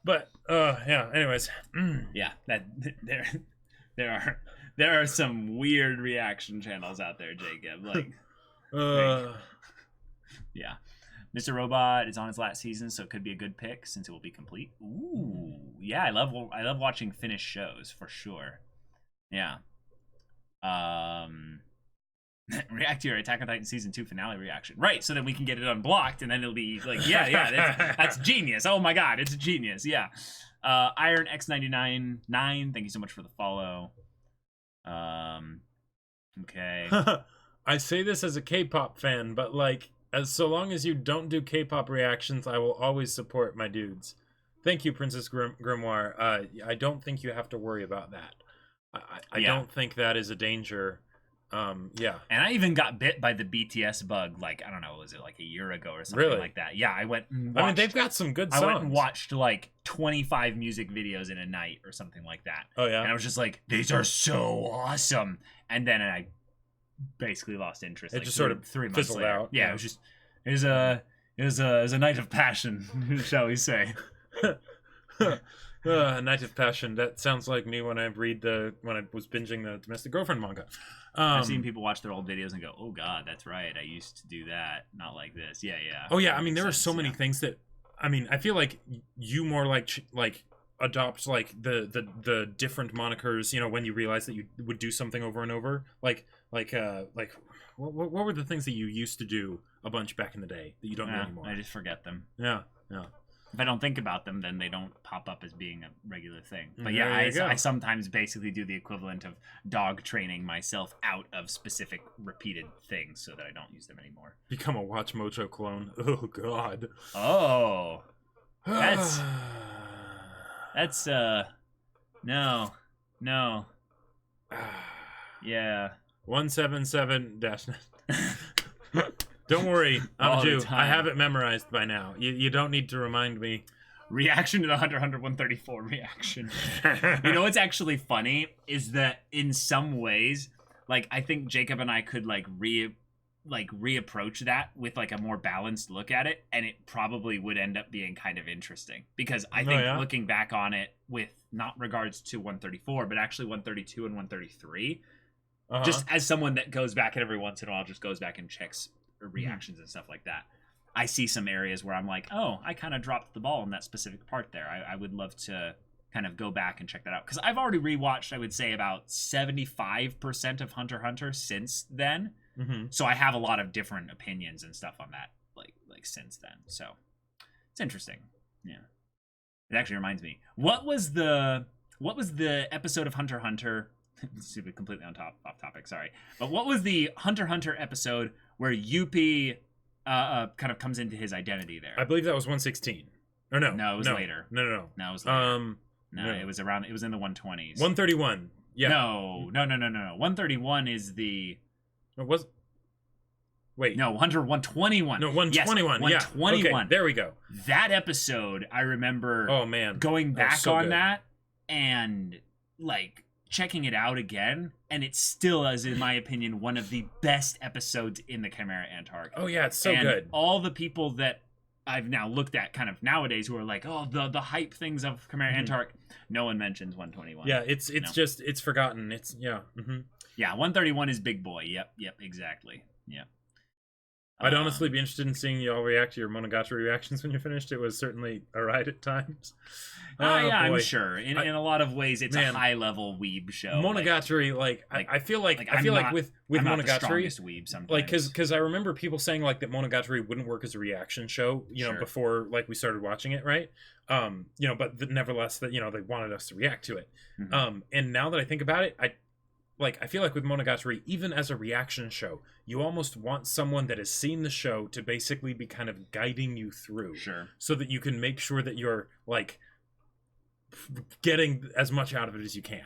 But yeah. Anyways, Yeah, that there are some weird reaction channels out there, Jacob. Like, yeah. Mr. Robot is on his last season, so it could be a good pick since it will be complete. Ooh, yeah, I love watching finished shows for sure. Yeah. React to your Attack on Titan season 2 finale reaction, right? So then we can get it unblocked, and then it'll be like, yeah, that's genius. Oh my god, it's genius. Yeah. Iron X999, thank you so much for the follow. Okay. I say this as a K-pop fan, but like, so long as you don't do K-pop reactions, I will always support my dudes. Thank you, Princess Grimoire. I don't think you have to worry about that. I Yeah. don't think that is a danger. Yeah. And I even got bit by the BTS bug, like, I don't know, was it like a year ago or something Really? like that? Yeah, I went and I mean, watched, they've got some good I songs. went and watched like 25 music videos in a night or something like that. Oh yeah. And I was just like, these are so awesome. And then I basically lost interest. It like, just sort of 3 months fizzled later. out, Yeah, yeah. it was just, it was a night of passion, shall we say. Night of Passion. That sounds like me when I was binging the Domestic Girlfriend manga. I've seen people watch their old videos and go, oh god, that's right, I used to do that, not like this. Yeah. Oh yeah, I That mean makes there are sense, so many yeah. things that I mean I feel like you more like adopt like the different monikers, you know, when you realize that you would do something over and over. Like what were the things that you used to do a bunch back in the day that you don't know Yeah, anymore? I just forget them. Yeah. If I don't think about them, then they don't pop up as being a regular thing. But There yeah, you go. I sometimes basically do the equivalent of dog training myself out of specific repeated things so that I don't use them anymore. Become a Watch Mojo clone. Oh god. Oh, That's no. Yeah. 177 dash. Don't worry, I'm All the Jew. I time. have it memorized by now. You don't need to remind me. Reaction to the Hunter x Hunter 134 reaction. You know what's actually funny is that in some ways, like I think Jacob and I could reapproach that with like a more balanced look at it, and it probably would end up being kind of interesting because I think yeah? looking back on it with not regards to 134, but actually 132 and 133, just as someone that goes back and every once in a while just goes back and checks reactions and stuff like that, I see some areas where I'm like, oh, I kind of dropped the ball in that specific part there. I would love to kind of go back and check that out because I've already rewatched, I would say, about 75% of Hunter x Hunter since then. Mm-hmm. So I have a lot of different opinions and stuff on that. like since then. So it's interesting. Yeah. It actually reminds me. What was the episode of Hunter x Hunter? This is completely off topic, sorry. But what was the Hunter x Hunter episode where Yuppie kind of comes into his identity there? I believe that was 116. Or no. No, it was later. No. No, it was later. No, it was in the 120s. 131. Yeah. No. 131 is the... It was... Wait. No, Hunter 121. No, 121. Yes, 121. Yeah. Okay, there we go. That episode, I remember going back on that and like checking it out again, and it still is, in my opinion, one of the best episodes in the Chimera Ant arc. Oh yeah, it's so good. All the people that I've now looked at kind of nowadays who are like, oh, the hype things of Chimera Ant arc, no one mentions 121. Yeah, it's just it's forgotten. It's yeah. Yeah, 131 is big boy. Yep, exactly. Yeah. I'd honestly be interested in seeing you all react to your Monogatari reactions when you're finished. It was certainly a ride at times. Yeah, I'm sure. In a lot of ways, it's a high-level weeb show. Monogatari, I feel like with I'm not Monogatari, the strongest weeb sometimes. like because I remember people saying like that Monogatari wouldn't work as a reaction show, know, before like we started watching it, right? But nevertheless, that they wanted us to react to it. And now that I think about it, I feel like with Monogatari, even as a reaction show, you almost want someone that has seen the show to basically be kind of guiding you through. Sure. So that you can make sure that you're, getting as much out of it as you can.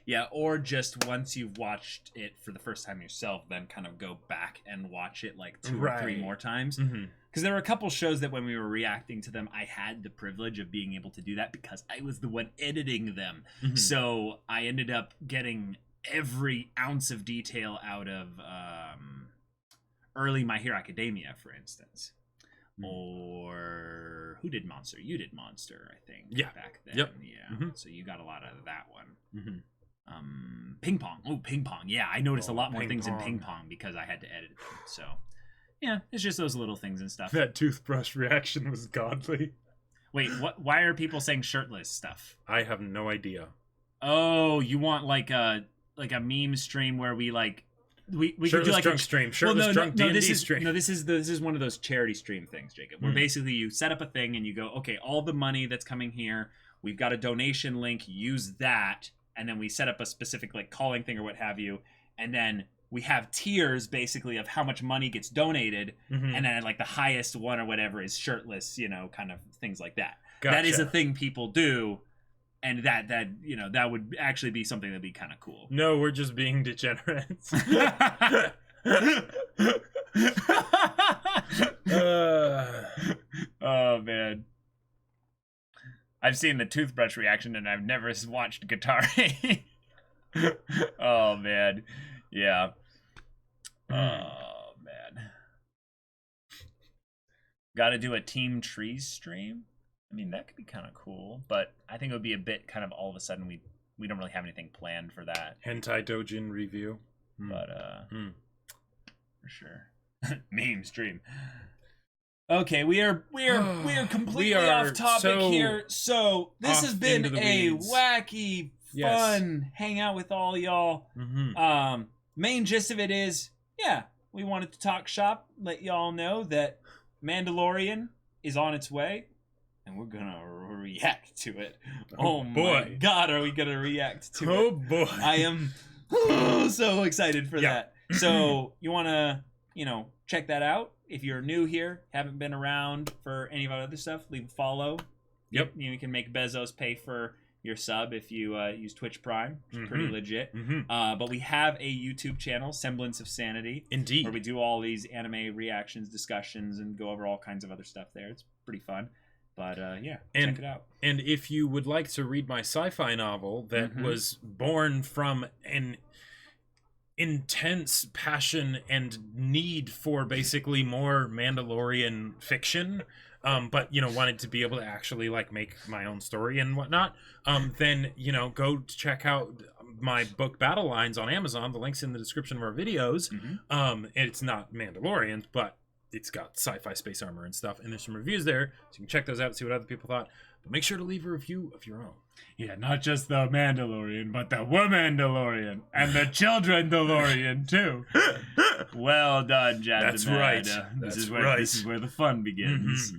Yeah, or just once you've watched it for the first time yourself, then kind of go back and watch it 2 or 3 more times. Because there were a couple shows that when we were reacting to them, I had the privilege of being able to do that because I was the one editing them. So I ended up getting every ounce of detail out of early My Hero Academia, for instance. Or who did Monster? You did Monster, I think. Yeah. Back then. Yep. Yeah. So you got a lot out of that one. Ping Pong. Oh, Ping Pong. Yeah, I noticed a lot more things in Ping Pong because I had to edit them. So yeah, it's just those little things and stuff. That toothbrush reaction was godly. Wait, what? Why are people saying shirtless stuff? I have no idea. Oh, you want like a meme stream where we we could do like drunk stream. Shirtless drunk D&D stream. No, this is one of those charity stream things, Jacob. Where basically you set up a thing and you go, okay, all the money that's coming here, we've got a donation link. Use that, and then we set up a specific calling thing or what have you, and then we have tiers basically of how much money gets donated, and then the highest one or whatever is shirtless, kind of things like that. Gotcha. That is a thing people do. And that would actually be something that'd be kind of cool. No, we're just being degenerates. Oh man, I've seen the toothbrush reaction, and I've never watched Guitar. Oh man, yeah. Oh man, got to do a Team Trees stream. I mean, that could be kind of cool, but I think it would be a bit kind of all of a sudden we don't really have anything planned for that. Hentai Dojin review. But for sure. Meme stream. Okay, we are completely off topic here. So this has been a wacky, fun hangout with all y'all. Main gist of it is, we wanted to talk shop, let y'all know that Mandalorian is on its way. And we're gonna react to it. Oh boy. My God, are we gonna react to it? Oh boy. I am so excited for that. So you wanna, check that out. If you're new here, haven't been around for any of our other stuff, leave a follow. Yep. You can make Bezos pay for your sub if you use Twitch Prime, which is pretty legit. But we have a YouTube channel, Semblance of Sanity. Indeed. Where we do all these anime reactions, discussions, and go over all kinds of other stuff there. It's pretty fun. But check it out. And if you would like to read my sci-fi novel that was born from an intense passion and need for basically more Mandalorian fiction, but wanted to be able to actually make my own story and whatnot, then go check out my book Battle Lines on Amazon. The link's in the description of our videos. It's not Mandalorian, but it's got sci-fi space armor and stuff, and there's some reviews there, so you can check those out, see what other people thought. But make sure to leave a review of your own. Yeah, not just the Mandalorian, but the Woman-Dalorian and the Children-Dalorian too. Well done, Jad. That's the Mad. right. This That's is where right. this is where the fun begins.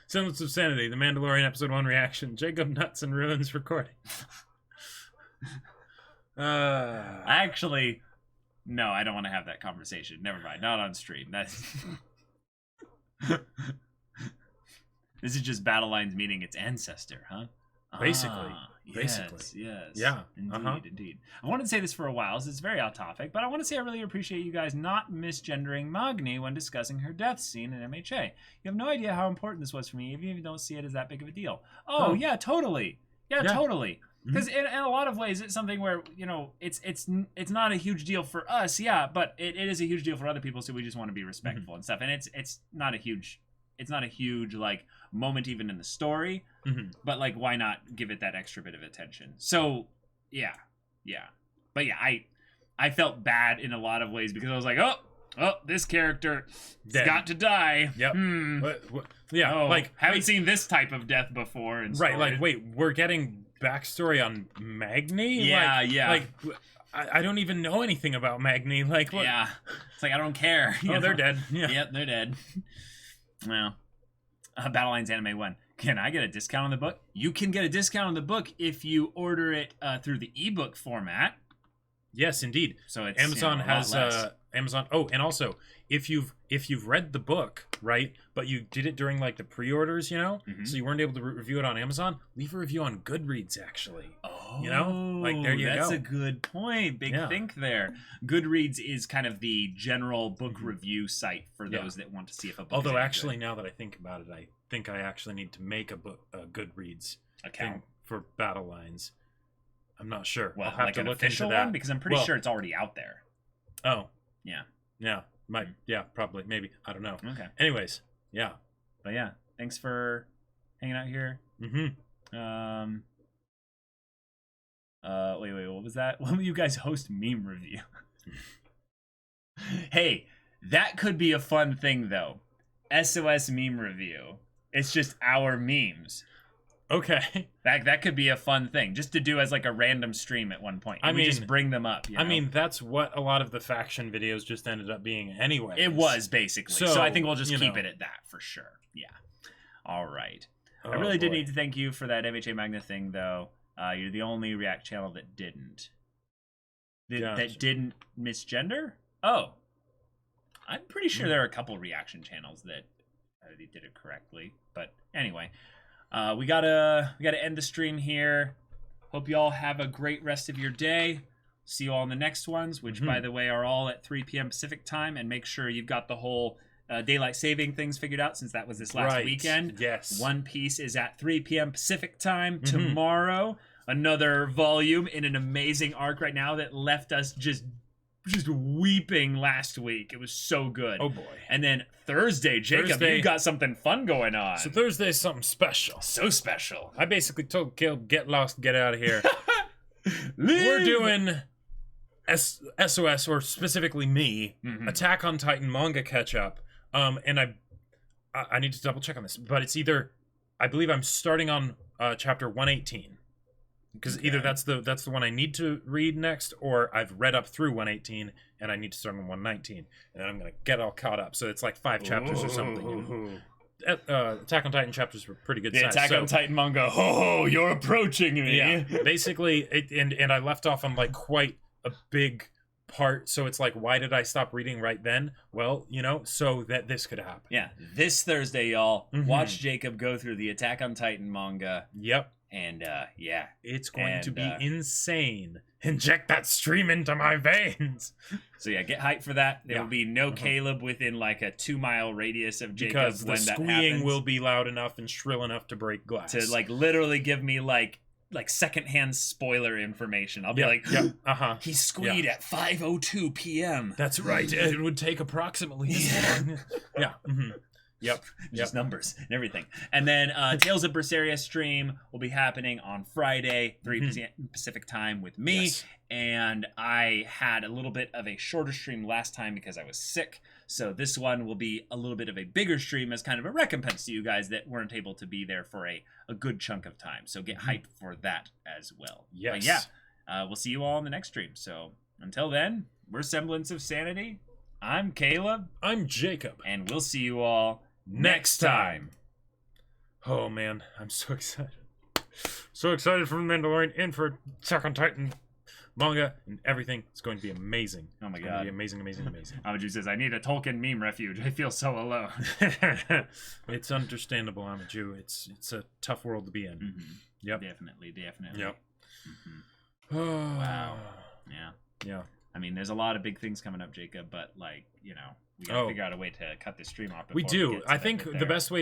Semblance of Sanity, The Mandalorian Episode 1 reaction, Jacob Nuts and Ruins recording. Actually, no, I don't want to have that conversation. Never mind. Not on stream. That's this is just Battle Lines meeting its ancestor, huh? Basically. Yes, yes. Yeah, Indeed, indeed. I wanted to say this for a while, so it's very off topic, but I want to say I really appreciate you guys not misgendering Magni when discussing her death scene in MHA. You have no idea how important this was for me, even if you don't see it as that big of a deal. Oh. Yeah, totally. Yeah, totally. Because in a lot of ways, it's something where, you know, it's not a huge deal for us, yeah, but it is a huge deal for other people, so we just want to be respectful and stuff. And it's not a huge like moment even in the story, but like why not give it that extra bit of attention? So yeah, but yeah, I felt bad in a lot of ways because I was like, oh, this character has got to die. Yep. Yeah. Like haven't seen this type of death before. And right. Like wait, we're getting backstory on Magni. Yeah. Like I don't even know anything about Magni. Like what? Yeah. It's like I don't care. Oh, they're dead. Yeah. Yep, they're dead. Well, Battle Lines Anime 1. Can I get a discount on the book? You can get a discount on the book if you order it through the ebook format. Yes, indeed. So it's Amazon a lot has less. Amazon. Oh, and also if you've read the book, right, but you did it during like the pre-orders, you know, so you weren't able to review it on Amazon, leave a review on Goodreads actually. Oh, you know, like there you that's go. a good point. Big think there. Goodreads is kind of the general book review site for those that want to see if a book. Although is actually, good. now that I think about it, I think I actually need to make a Goodreads account thing for Battle Lines. I'm not sure. Well, I'll have like to an look official into that one because I'm pretty sure it's already out there. Oh, Yeah. yeah, probably, maybe. I don't know. Okay. Anyways, yeah. But yeah, thanks for hanging out here. Wait, what was that? When will you guys host meme review? Hey, that could be a fun thing though. SOS meme review. It's just our memes. Okay. That could be a fun thing, just to do as like a random stream at one point. I mean, just bring them up. You know? I mean, that's what a lot of the faction videos just ended up being anyway. It was basically. So So, I think we'll just you keep know. it at that for sure. Yeah. All right. Oh, I really did boy. need to thank you for that MHA Magna thing, though. You're the only React channel that didn't. Gotcha. That didn't misgender? Oh. I'm pretty sure there are a couple reaction channels that did it correctly. But anyway, we gotta end the stream here. Hope you all have a great rest of your day. See you all in the next ones, which, by the way, are all at 3 p.m. Pacific time. And make sure you've got the whole daylight saving things figured out, since that was this last weekend. Yes. One Piece is at 3 p.m. Pacific time tomorrow. Another volume in an amazing arc right now that left us just weeping last week. It was so good. Oh boy. And then Thursday, Jacob, you got something fun going on. So Thursday's something special. So special. I basically told Caleb, get lost, get out of here. Leave. We're doing SOS, or specifically me, Attack on Titan manga catch up. And I need to double check on this, but it's either, I believe I'm starting on chapter 118. Because either that's the one I need to read next, or I've read up through 118 and I need to start on 119, and then I'm gonna get all caught up. So it's like 5 chapters or something. You know? Attack on Titan chapters were pretty good. The size. Attack on Titan manga. Oh, you're approaching me. Yeah, basically, and I left off on like quite a big part. So it's like, why did I stop reading right then? Well, you know, so that this could happen. Yeah, this Thursday, y'all, watch Jacob go through the Attack on Titan manga. Yep. And yeah, it's going to be insane. Inject that stream into my veins. So yeah, get hyped for that. There will be no Caleb within like a 2-mile radius of Jacob because when the that squeeing happens, will be loud enough and shrill enough to break glass. to like literally give me like secondhand spoiler information. I'll be like, he squeed at 5:02 p.m. That's right. It would take approximately this long. Yeah. Yep. Just numbers and everything. And then Tales of Berseria stream will be happening on Friday, 3 p.m. Pacific time with me. Yes. And I had a little bit of a shorter stream last time because I was sick. So this one will be a little bit of a bigger stream as kind of a recompense to you guys that weren't able to be there for a good chunk of time. So get hyped for that as well. Yes. But yeah, we'll see you all in the next stream. So until then, we're Semblance of Sanity. I'm Caleb. I'm Jacob. And we'll see you all Next time. Oh man, I'm so excited. So excited for The Mandalorian and for Attack on Titan manga and everything. It's going to be amazing. Oh my It's God. going to be amazing, amazing, amazing. Amaju says, I need a Tolkien meme refuge. I feel so alone. It's understandable, I'm a Jew. It's a tough world to be in. Mhm. Yep. Definitely. Yep. Mhm. Wow. Yeah. Yeah. I mean, there's a lot of big things coming up, Jacob, but, like, you know, we gotta figure out a way to cut this stream off. We before do. get to I that think bit the there. best way